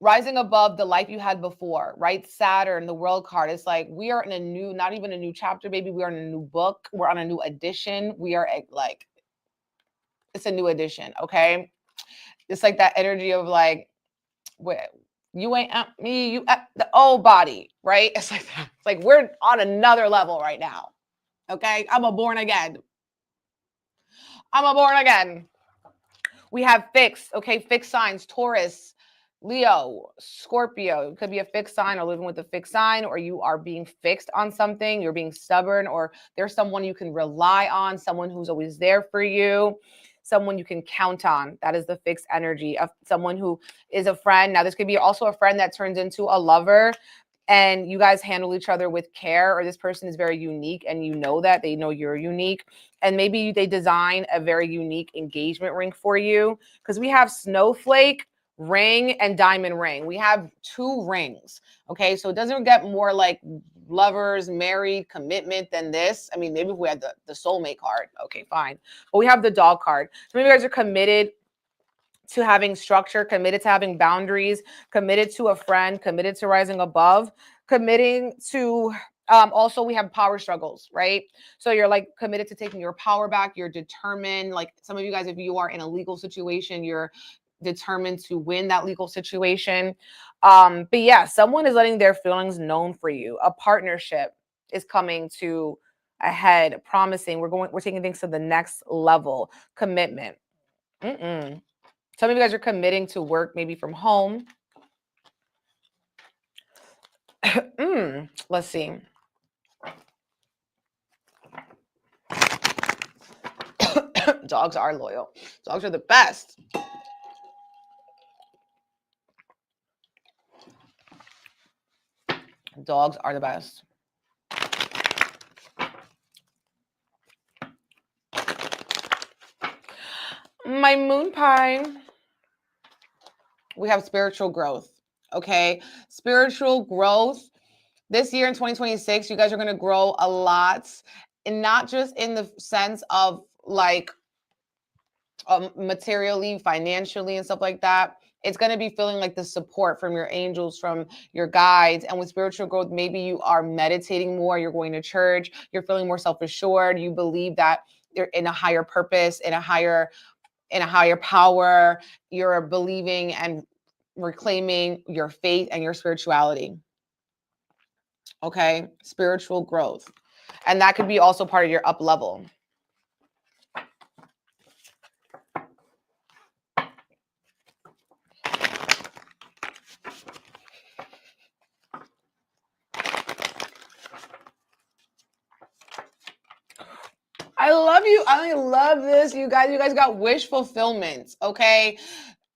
the life you had before, right? Saturn, the world card. It's like we are in a new, not even a new chapter, baby. We are in a new book. We're on a new edition. We are like, it's a new edition, okay? It's like that energy of like, you ain't at me, you at the old body, right? It's like that. It's like we're on another level right now. Okay, I'm a born again. We have fixed, okay, fixed signs, Taurus, Leo, Scorpio. It could be a fixed sign or living with a fixed sign, or you are being fixed on something. You're being stubborn, or there's someone you can rely on, someone who's always there for you, someone you can count on. That is the fixed energy of someone who is a friend. Now, this could be also a friend that turns into a lover, and you guys handle each other with care, or this person is very unique and you know that they know you're unique, and maybe they design a very unique engagement ring for you, because we have snowflake ring and diamond ring. We have 2 rings. Okay, so it doesn't get more like lovers, married, commitment than this. I mean, maybe if we had the soulmate card, okay, fine, but we have the dog card. So maybe you guys are committed to having structure, committed to having boundaries, committed to a friend, committed to rising above, committing to also we have power struggles, right? So you're like committed to taking your power back. You're determined. Like some of you guys, if you are in a legal situation, you're determined to win that legal situation. But yeah, someone is letting their feelings known for you. A partnership is coming to a head, promising we're taking things to the next level. Commitment. Some of you guys are committing to work maybe from home. Let's see. Dogs are loyal. Dogs are the best. Dogs are the best. My moon pie. We have spiritual growth. Okay. Spiritual growth. This year in 2026, you guys are going to grow a lot. And not just in the sense of like materially, financially, and stuff like that. It's going to be feeling like the support from your angels, from your guides. And with spiritual growth, maybe you are meditating more, you're going to church, you're feeling more self-assured, you believe that you're in a higher purpose, in a higher power, you're believing and reclaiming your faith and your spirituality. Okay, spiritual growth. And that could be also part of your up level. I love you. I love this. You guys got wish fulfillment. Okay.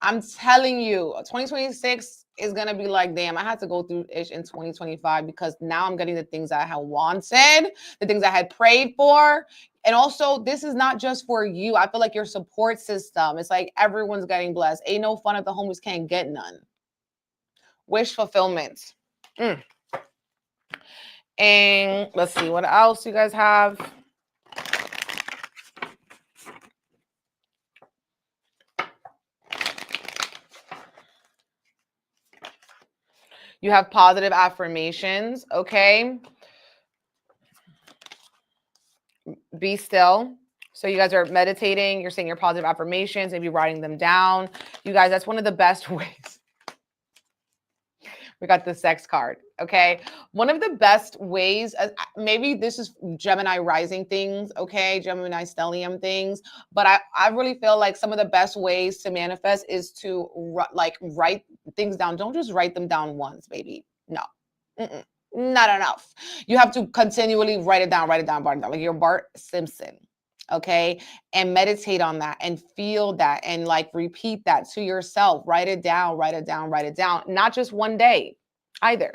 I'm telling you, 2026 is going to be like, damn, I had to go through ish in 2025 because now I'm getting the things I had wanted, the things I had prayed for. And also, this is not just for you. I feel like your support system, it's like everyone's getting blessed. Ain't no fun if the homies can't get none. Wish fulfillment. And let's see what else you guys have. You have positive affirmations, okay? Be still. So you guys are meditating, you're saying your positive affirmations, maybe writing them down. You guys, that's one of the best ways. We got the sex card. Okay. One of the best ways, maybe this is Gemini rising things. Okay. Gemini stellium things. But I really feel like some of the best ways to manifest is to write things down. Don't just write them down once, baby. No. Mm-mm. Not enough. You have to continually write it down, like you're Bart Simpson. Okay. And meditate on that and feel that and like repeat that to yourself. Write it down, write it down, write it down. Not just one day either.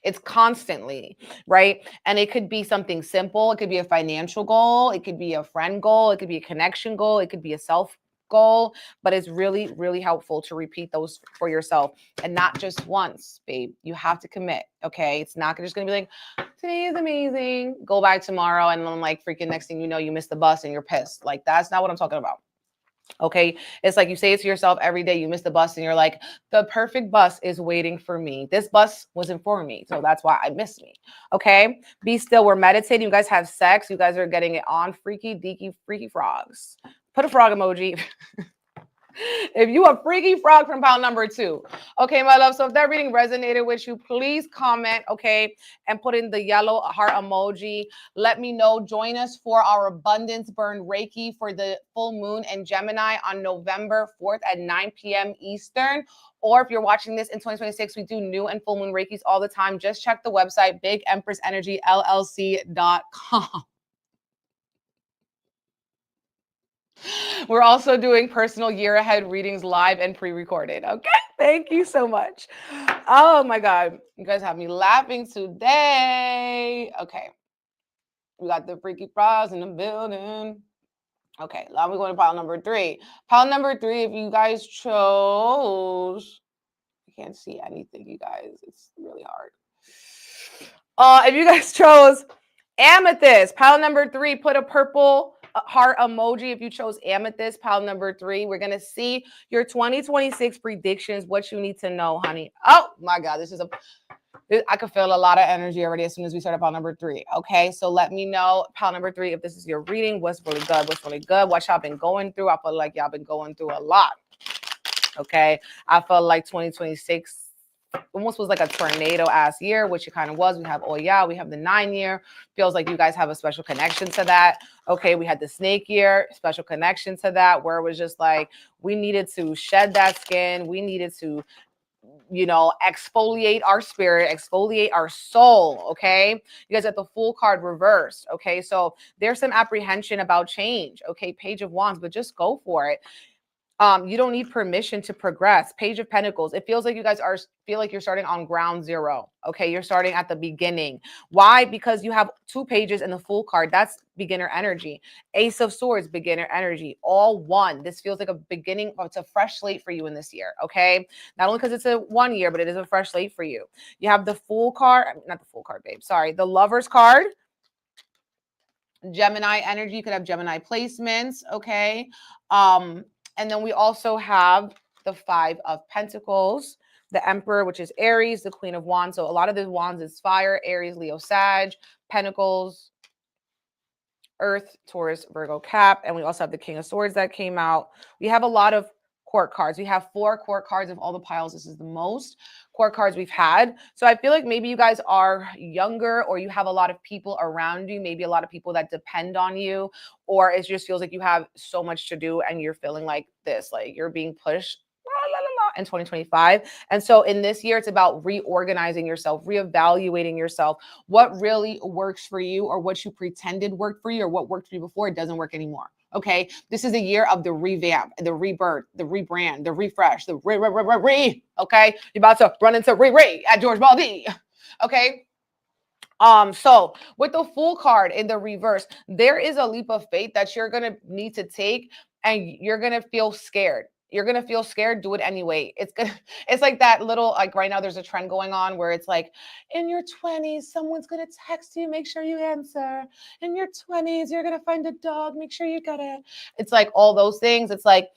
It's constantly, right? And it could be something simple. It could be a financial goal. It could be a friend goal. It could be a connection goal. It could be a self goal, but it's really, really helpful to repeat those for yourself and not just once, babe. You have to commit. Okay. It's not just going to be like, today is amazing. Go back tomorrow. And then like freaking next thing you know, you missed the bus and you're pissed. Like that's not what I'm talking about. Okay. It's like you say it to yourself every day, you miss the bus and you're like, the perfect bus is waiting for me. This bus wasn't for me. So that's why I missed me. Okay. Be still. We're meditating. You guys have sex. You guys are getting it on. Freaky, deaky, freaky frogs. Put a frog emoji. If you a freaky frog from pile number 2. Okay, my love. So if that reading resonated with you, please comment, okay, and put in the yellow heart emoji. Let me know. Join us for our Abundance Burn Reiki for the full moon and Gemini on November 4th at 9 p.m. Eastern. Or if you're watching this in 2026, we do new and full moon Reikis all the time. Just check the website, bigempressenergyllc.com. We're also doing personal year ahead readings live and pre-recorded. Okay. Thank you so much. Oh my God. You guys have me laughing today. Okay. We got the freaky frogs in the building. Okay. Now we're going to pile number 3. Pile number 3, if you guys chose, I can't see anything, you guys. It's really hard. If you guys chose amethyst, pile number 3, put a purple heart emoji if you chose amethyst. Pile number 3, we're gonna see your 2026 predictions, what you need to know, honey. Oh my God, I could feel a lot of energy already as soon as we start pile number 3. Okay, so let me know, pile number 3, if this is your reading, what's really good, what y'all been going through. I feel like y'all been going through a lot. Okay, I felt like 2026 almost was like a tornado ass year, which it kind of was. We have, oh yeah, we have the 9 year. Feels like you guys have a special connection to that. Okay, we had the snake year, special connection to that, where it was just like, we needed to shed that skin. We needed to, you know, exfoliate our spirit, exfoliate our soul. Okay, you guys got the Fool card reversed. Okay, so there's some apprehension about change. Okay, Page of Wands, but just go for it. You don't need permission to progress. Page of Pentacles. It feels like you guys feel like you're starting on ground zero. Okay, you're starting at the beginning. Why? Because you have 2 pages in the Fool card. That's beginner energy. Ace of Swords, beginner energy. All one. This feels like a beginning. It's a fresh slate for you in this year. Okay, not only because it's a 1 year, but it is a fresh slate for you. You have the Fool card, not the Fool card, babe. Sorry, the Lovers card. Gemini energy. You could have Gemini placements. Okay. And then we also have the 5 of Pentacles, the Emperor, which is Aries, the Queen of Wands. So a lot of the wands is fire, Aries, Leo, Sag, Pentacles, Earth, Taurus, Virgo, Cap. And we also have the King of Swords that came out. We have a lot of court cards. We have 4 court cards of all the piles. This is the most court cards we've had. So I feel like maybe you guys are younger, or you have a lot of people around you, maybe a lot of people that depend on you, or it just feels like you have so much to do and you're feeling like this, like you're being pushed in 2025. And so in this year, it's about reorganizing yourself, reevaluating yourself, what really works for you, or what you pretended worked for you, or what worked for you before, it doesn't work anymore. Okay, this is a year of the revamp, the rebirth, the rebrand, the refresh, the okay, you're about to run into re at George Baldy. Okay. So with the Fool card in the reverse, there is a leap of faith that you're gonna need to take, and you're gonna feel scared. You're gonna feel scared, do it anyway. It's like that little, like right now there's a trend going on where it's like, in your 20s, someone's gonna text you, make sure you answer. In your 20s, you're gonna find a dog, make sure you get it. It's like all those things. It's like,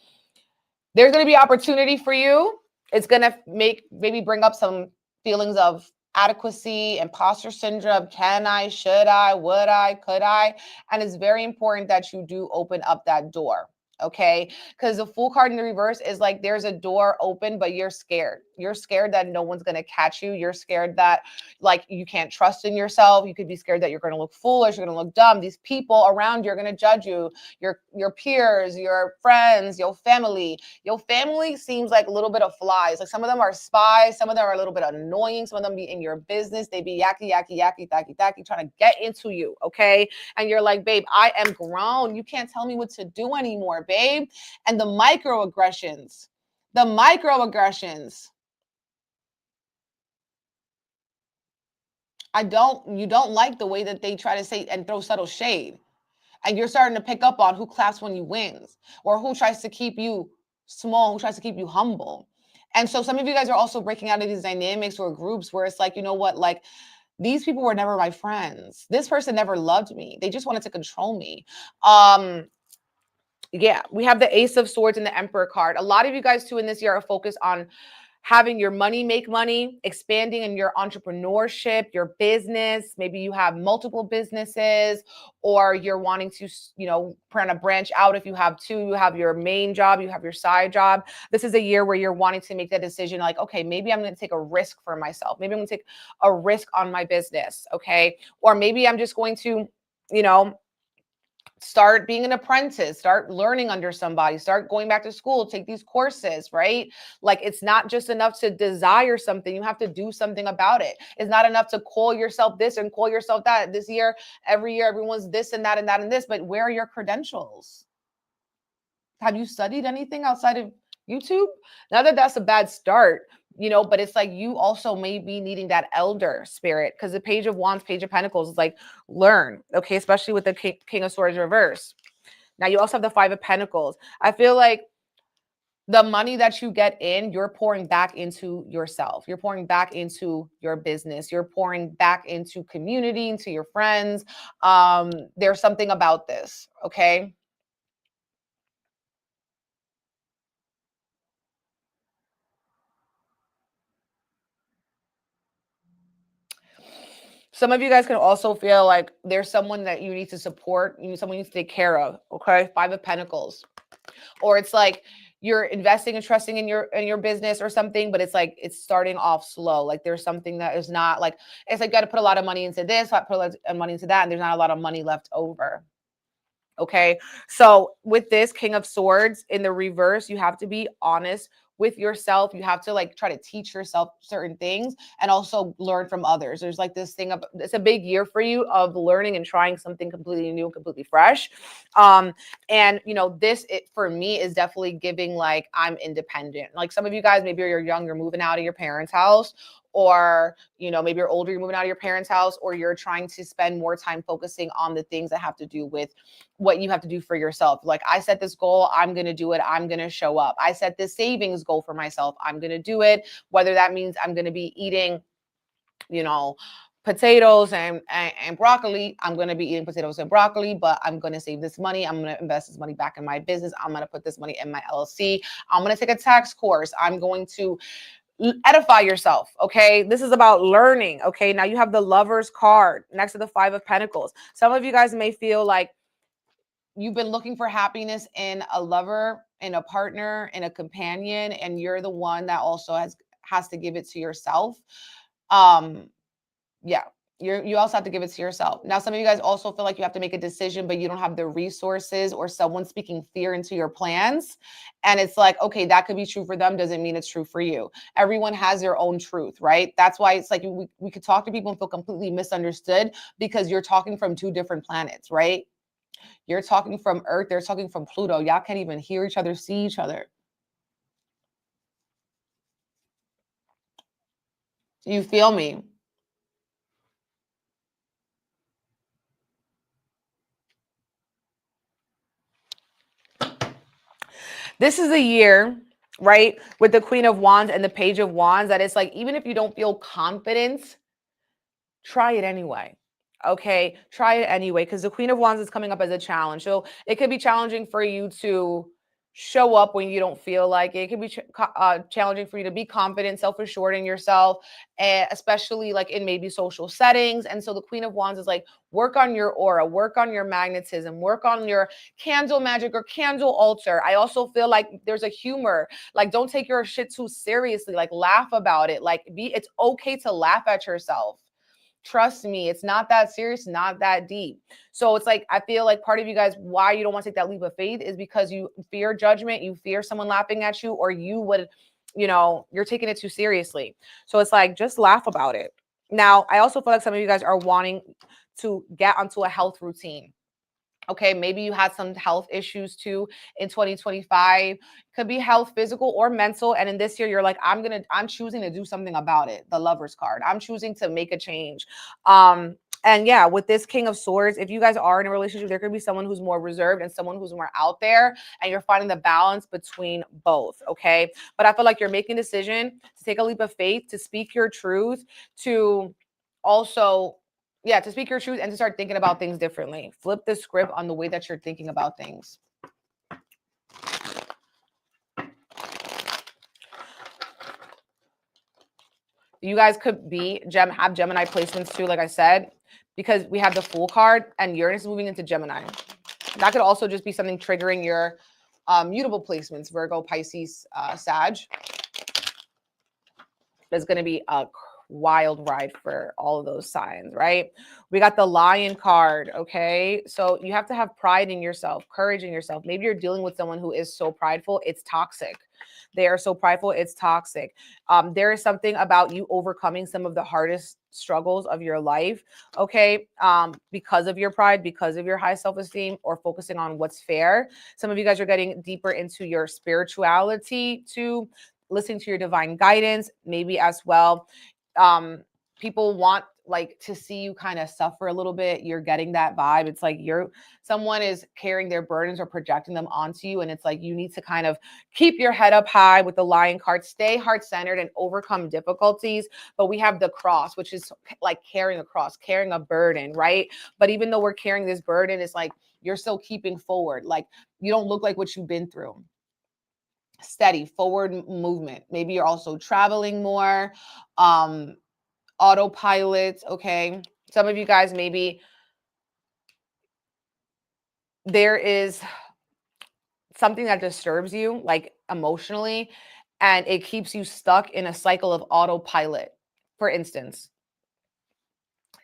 there's gonna be opportunity for you. It's gonna maybe bring up some feelings of adequacy, imposter syndrome. Can I, should I, would I, could I? And it's very important that you do open up that door. Okay, because the Fool card in the reverse is like there's a door open, but you're scared. You're scared that no one's gonna catch you. You're scared that like you can't trust in yourself. You could be scared that you're gonna look foolish, you're gonna look dumb. These people around you are gonna judge you, your peers, your friends, your family. Your family seems like a little bit of flies. Like some of them are spies, some of them are a little bit annoying, some of them be in your business, they be yacky, yacky, yacky, tacky, tacky, trying to get into you. Okay. And you're like, babe, I am grown. You can't tell me what to do anymore, babe. And the microaggressions, the microaggressions. You don't like the way that they try to say and throw subtle shade. And you're starting to pick up on who claps when you wins or who tries to keep you small, who tries to keep you humble. And so some of you guys are also breaking out of these dynamics or groups where it's like, you know what, like these people were never my friends. This person never loved me. They just wanted to control me. Yeah, we have the Ace of Swords and the Emperor card. A lot of you guys too in this year are focused on having your money make money, expanding in your entrepreneurship, your business. Maybe you have multiple businesses or you're wanting to, you know, kind of branch out. If you have two, you have your main job, you have your side job. This is a year where you're wanting to make that decision like, okay, maybe I'm going to take a risk for myself. Maybe I'm going to take a risk on my business, okay? Or maybe I'm just going to, you know, start being an apprentice, start learning under somebody, start going back to school, take these courses, right? Like it's not just enough to desire something, you have to do something about it. It's not enough to call yourself this and call yourself that. This year, every year, everyone's this and that and that and this, but where are your credentials? Have you studied anything outside of YouTube? Now that that's a bad start, you know, but it's like you also may be needing that elder spirit because the Page of Wands, Page of Pentacles is like learn, okay, especially with the King of Swords reverse. Now you also have the Five of Pentacles. I feel like the money that you get in, you're pouring back into yourself. You're pouring back into your business. You're pouring back into community, into your friends. There's something about this, okay? Some of you guys can also feel like there's someone that you need to support, you need someone you need to take care of. Okay. Five of Pentacles. Or it's like you're investing and trusting in your business or something, but it's like it's starting off slow. Like there's something that is not like it's like you got to put a lot of money into this, put a lot of money into that, and there's not a lot of money left over. Okay. So with this King of Swords in the reverse, you have to be honest with yourself. You have to like try to teach yourself certain things and also learn from others. There's like this thing of it's a big year for you of learning and trying something completely new, completely fresh. And you know, this it for me is definitely giving like I'm independent. Like some of you guys, maybe you're young, you're moving out of your parents' house, or you know maybe you're older, you're moving out of your parents' house, or you're trying to spend more time focusing on the things that have to do with what you have to do for yourself. Like I set this goal, I'm going to do it. I'm going to show up. I set this savings goal for myself. I'm going to do it. Whether that means I'm going to be eating, you know, potatoes and broccoli. I'm going to be eating potatoes and broccoli, but I'm going to save this money. I'm going to invest this money back in my business. I'm going to put this money in my LLC. I'm going to take a tax course. I'm going to edify yourself. Okay. This is about learning. Okay. Now you have the Lover's card next to the Five of Pentacles. Some of you guys may feel like you've been looking for happiness in a lover, in a partner, in a companion, and you're the one that also has to give it to yourself. Um, yeah, you also have to give it to yourself. Now, some of you guys also feel like you have to make a decision, but you don't have the resources or someone speaking fear into your plans. And it's like, okay, that could be true for them, doesn't mean it's true for you. Everyone has their own truth, right? That's why it's like we could talk to people and feel completely misunderstood because you're talking from two different planets, right? You're talking from Earth, they're talking from Pluto. Y'all can't even hear each other, see each other. You feel me? This is a year, right, with the Queen of Wands and the Page of Wands that it's like, even if you don't feel confident, try it anyway. Okay, try it anyway because the Queen of Wands is coming up as a challenge. So it could be challenging for you to show up when you don't feel like it. It can be challenging for you to be confident, self-assured in yourself, especially like in maybe social settings. And so the Queen of Wands is like, work on your aura, work on your magnetism, work on your candle magic or candle altar. I also feel like there's a humor, like don't take your shit too seriously, like laugh about it, like it's okay to laugh at yourself. Trust me, it's not that serious, not that deep. So it's like, I feel like part of you guys, why you don't want to take that leap of faith is because you fear judgment, you fear someone laughing at you, or you would, you're taking it too seriously. So it's like, just laugh about it. Now, I also feel like some of you guys are wanting to get onto a health routine. Okay, maybe you had some health issues too in 2025. Could be health, physical or mental. And in this year, you're like, I'm choosing to do something about it. The Lover's card. I'm choosing to make a change. And yeah, with this King of Swords, if you guys are in a relationship, there could be someone who's more reserved and someone who's more out there, and you're finding the balance between both. Okay, but I feel like you're making a decision to take a leap of faith, to speak your truth, to also to speak your truth and to start thinking about things differently. Flip the script on the way that you're thinking about things. You guys could have Gemini placements too, like I said, because we have the Fool card and Uranus is moving into Gemini. That could also just be something triggering your mutable placements, Virgo, Pisces, Sag. There's going to be a wild ride for all of those signs, right? We got the Lion card, okay? So you have to have pride in yourself, courage in yourself. Maybe you're dealing with someone who is so prideful, it's toxic. They are so prideful, it's toxic. There is something about you overcoming some of the hardest struggles of your life, okay? Because of your pride, because of your high self-esteem, or focusing on what's fair. Some of you guys are getting deeper into your spirituality too, listening to your divine guidance, maybe as well. People want like to see you kind of suffer a little bit. You're getting that vibe. It's like someone is carrying their burdens or projecting them onto you. And it's like, you need to kind of keep your head up high with the Lion card, stay heart-centered and overcome difficulties. But we have the Cross, which is like carrying a cross, carrying a burden, right? But even though we're carrying this burden, it's like, you're still keeping forward. Like, you don't look like what you've been through. Steady forward movement. Maybe you're also traveling more, autopilot. Okay, some of you guys, maybe there is something that disturbs you, like emotionally, and it keeps you stuck in a cycle of autopilot. For instance,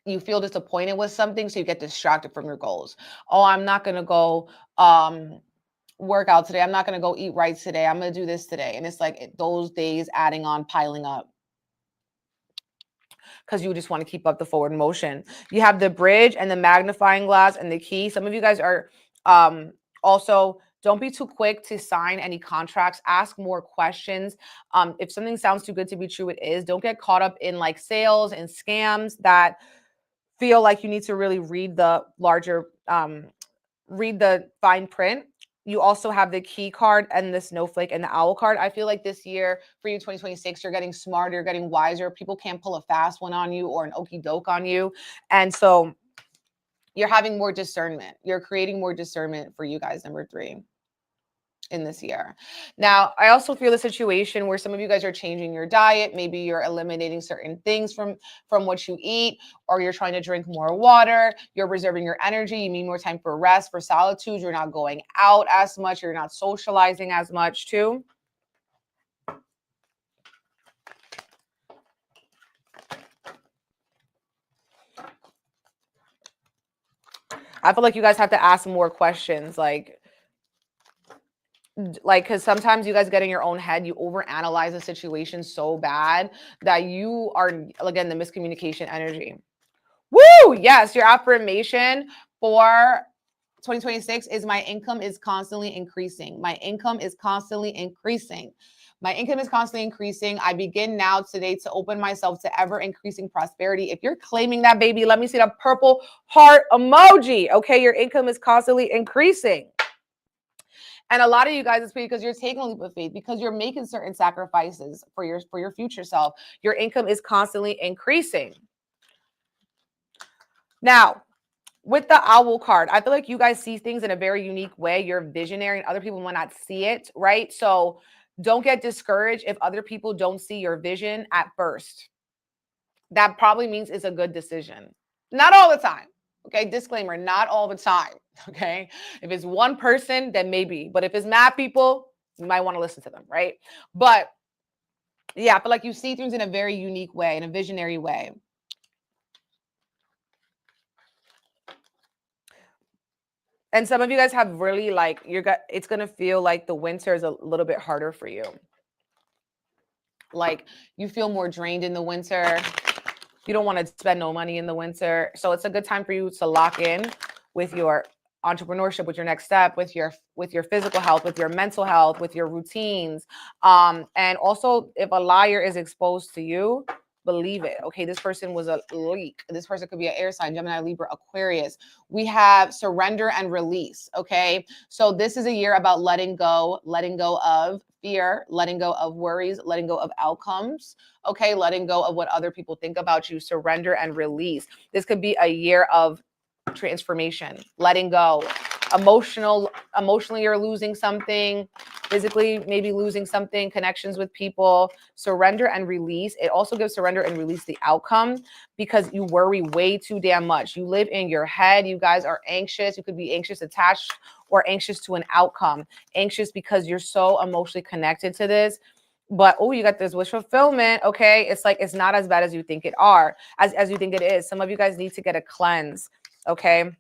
you feel disappointed with something, so you get distracted from your goals. Oh, I'm not gonna go work out today. I'm not going to go eat right today. I'm going to do this today. And it's like those days adding on, piling up, because you just want to keep up the forward motion. You have the bridge and the magnifying glass and the key. Some of you guys are also, don't be too quick to sign any contracts. Ask more questions. If something sounds too good to be true, it is. Don't get caught up in like sales and scams that feel like you need to really read the larger, read the fine print. You also have the key card and the snowflake and the owl card. I feel like this year for you, 2026, you're getting smarter, you're getting wiser. People can't pull a fast one on you or an okie doke on you. And so you're having more discernment. You're creating more discernment for you guys, number 3, in this year. Now, I also feel the situation where some of you guys are changing your diet. Maybe you're eliminating certain things from what you eat, or you're trying to drink more water. You're reserving your energy. You need more time for rest, for solitude. You're not going out as much. You're not socializing as much too. I feel like you guys have to ask more questions, like because sometimes you guys get in your own head, you overanalyze the situation so bad that you are, again, the miscommunication energy. Woo! Yes, your affirmation for 2026 is my income is constantly increasing. My income is constantly increasing. My income is constantly increasing. I begin now today to open myself to ever increasing prosperity. If you're claiming that, baby, let me see the purple heart emoji. Okay, your income is constantly increasing. And a lot of you guys, it's because you're taking a leap of faith, because you're making certain sacrifices for your future self. Your income is constantly increasing. Now, With the owl card, I feel like you guys see things in a very unique way. You're visionary and other people might not see it, right? So don't get discouraged if other people don't see your vision at first. That probably means it's a good decision. Not all the time. Okay, disclaimer, not all the time. Okay, if it's one person, then maybe. But if it's mad people, you might want to listen to them, right? But yeah, I feel like you see things in a very unique way, in a visionary way. And some of you guys have really like it's gonna feel like the winter is a little bit harder for you. Like you feel more drained in the winter. You don't want to spend no money in the winter. So it's a good time for you to lock in with your entrepreneurship, with your next step, with your physical health, with your mental health, with your routines. And also if a liar is exposed to you, believe it. Okay, this person was a leak. This person could be an air sign, Gemini, Libra, Aquarius. We have surrender and release. Okay, so this is a year about letting go of fear, letting go of worries, letting go of outcomes. Okay, letting go of what other people think about you. Surrender and release. This could be a year of transformation, letting go. Emotionally you're losing something, physically maybe losing something, connections with people. Surrender and release. It also gives surrender and release the outcome, because you worry way too damn much. You live in your head. You guys are anxious. You could be anxious attached or anxious to an outcome, anxious because you're so emotionally connected to this. But oh, you got this wish fulfillment. Okay, it's like it's not as bad as you think it are, as you think it is. Some of you guys need to get a cleanse. Okay,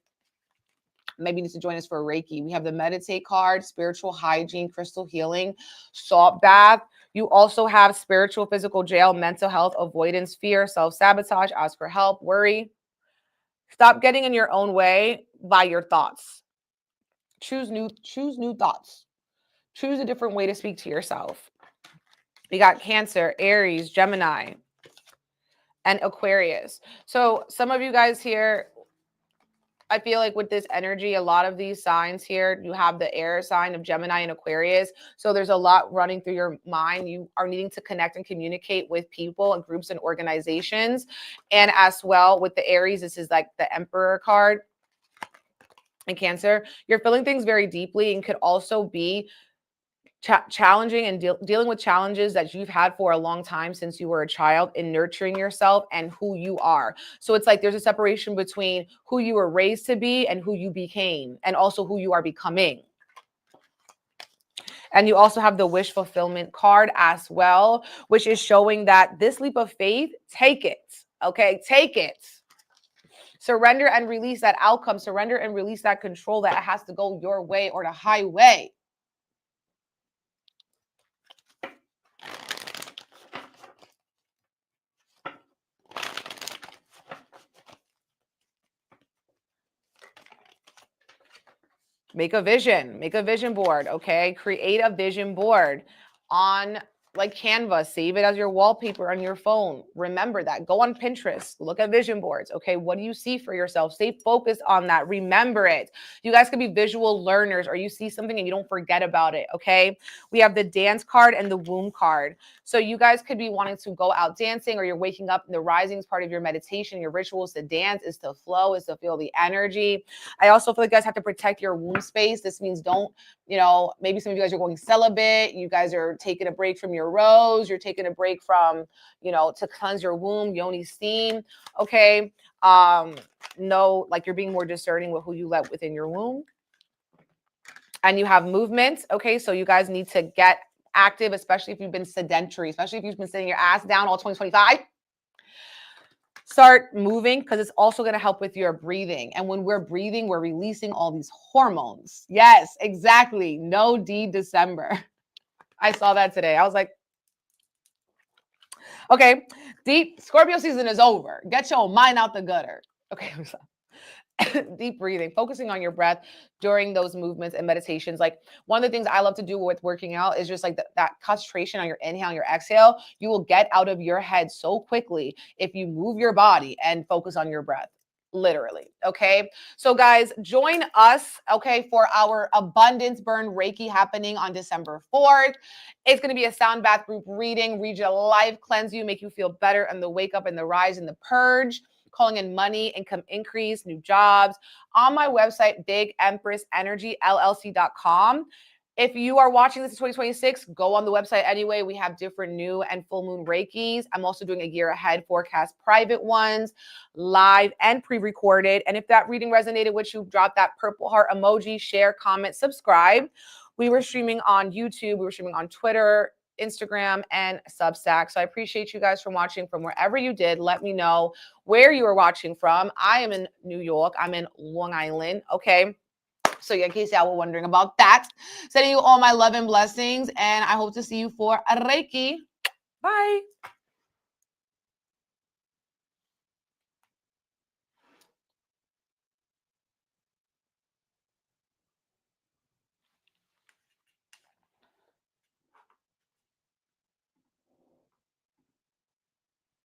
maybe you need to join us for a Reiki. We have the meditate card, spiritual hygiene, crystal healing, salt bath. You also have spiritual, physical jail, mental health, avoidance, fear, self-sabotage, ask for help, worry. Stop getting in your own way by your thoughts. Choose new thoughts. Choose a different way to speak to yourself. We got Cancer, Aries, Gemini, and Aquarius. So some of you guys here, I feel like with this energy, a lot of these signs here, you have the air sign of Gemini and Aquarius. So there's a lot running through your mind. You are needing to connect and communicate with people and groups and organizations. And as well with the Aries, this is like the Emperor card. And Cancer, you're feeling things very deeply and could also be challenging and dealing with challenges that you've had for a long time since you were a child in nurturing yourself and who you are. So it's like there's a separation between who you were raised to be and who you became, and also who you are becoming. And you also have the wish fulfillment card as well, which is showing that this leap of faith, take it. Okay, take it. Surrender and release that outcome. Surrender and release that control that it has to go your way or the highway. Make a vision board. Okay, create a vision board on like Canva, save it as your wallpaper on your phone. Remember that. Go on Pinterest, look at vision boards. Okay, what do you see for yourself? Stay focused on that. Remember it. You guys could be visual learners, or you see something and you don't forget about it. Okay, we have the dance card and the womb card. So you guys could be wanting to go out dancing, or you're waking up and the rising is part of your meditation, your rituals. To dance is to flow, is to feel the energy. I also feel like you guys have to protect your womb space. This means don't, maybe some of you guys are going celibate. You guys are taking a break from your rose. You're taking a break from, to cleanse your womb, yoni steam. Okay. No, like you're being more discerning with who you let within your womb. And you have movement. Okay. So you guys need to get active, especially if you've been sedentary, especially if you've been sitting your ass down all 2025. Start moving, because it's also going to help with your breathing. And when we're breathing, we're releasing all these hormones. Yes, exactly. No D December. I saw that today. I was like, okay, deep Scorpio season is over. Get your mind out the gutter. Okay. Deep breathing, focusing on your breath during those movements and meditations. Like one of the things I love to do with working out is just like that concentration on your inhale and your exhale. You will get out of your head so quickly if you move your body and focus on your breath. Literally. Okay. So guys, join us, okay, for our Abundance Burn Reiki happening on December 4th. It's going to be a sound bath group reading, read your life, cleanse you, make you feel better, and the wake up and the rise and the purge. calling in money, income increase, new jobs on my website, BigEmpressEnergyLLC.com. If you are watching this in 2026, go on the website anyway. We have different new and full moon Reikis. I'm also doing a year ahead forecast, private ones, live and pre-recorded. And if that reading resonated with you, drop that purple heart emoji, share, comment, subscribe. We were streaming on YouTube. We were streaming on Twitter, Instagram, and Substack. So I appreciate you guys from watching from wherever you did. Let me know where you are watching from. I am in New York. I'm in Long Island. Okay. So yeah, in case y'all were wondering about that, sending you all my love and blessings, and I hope to see you for a Reiki. Bye.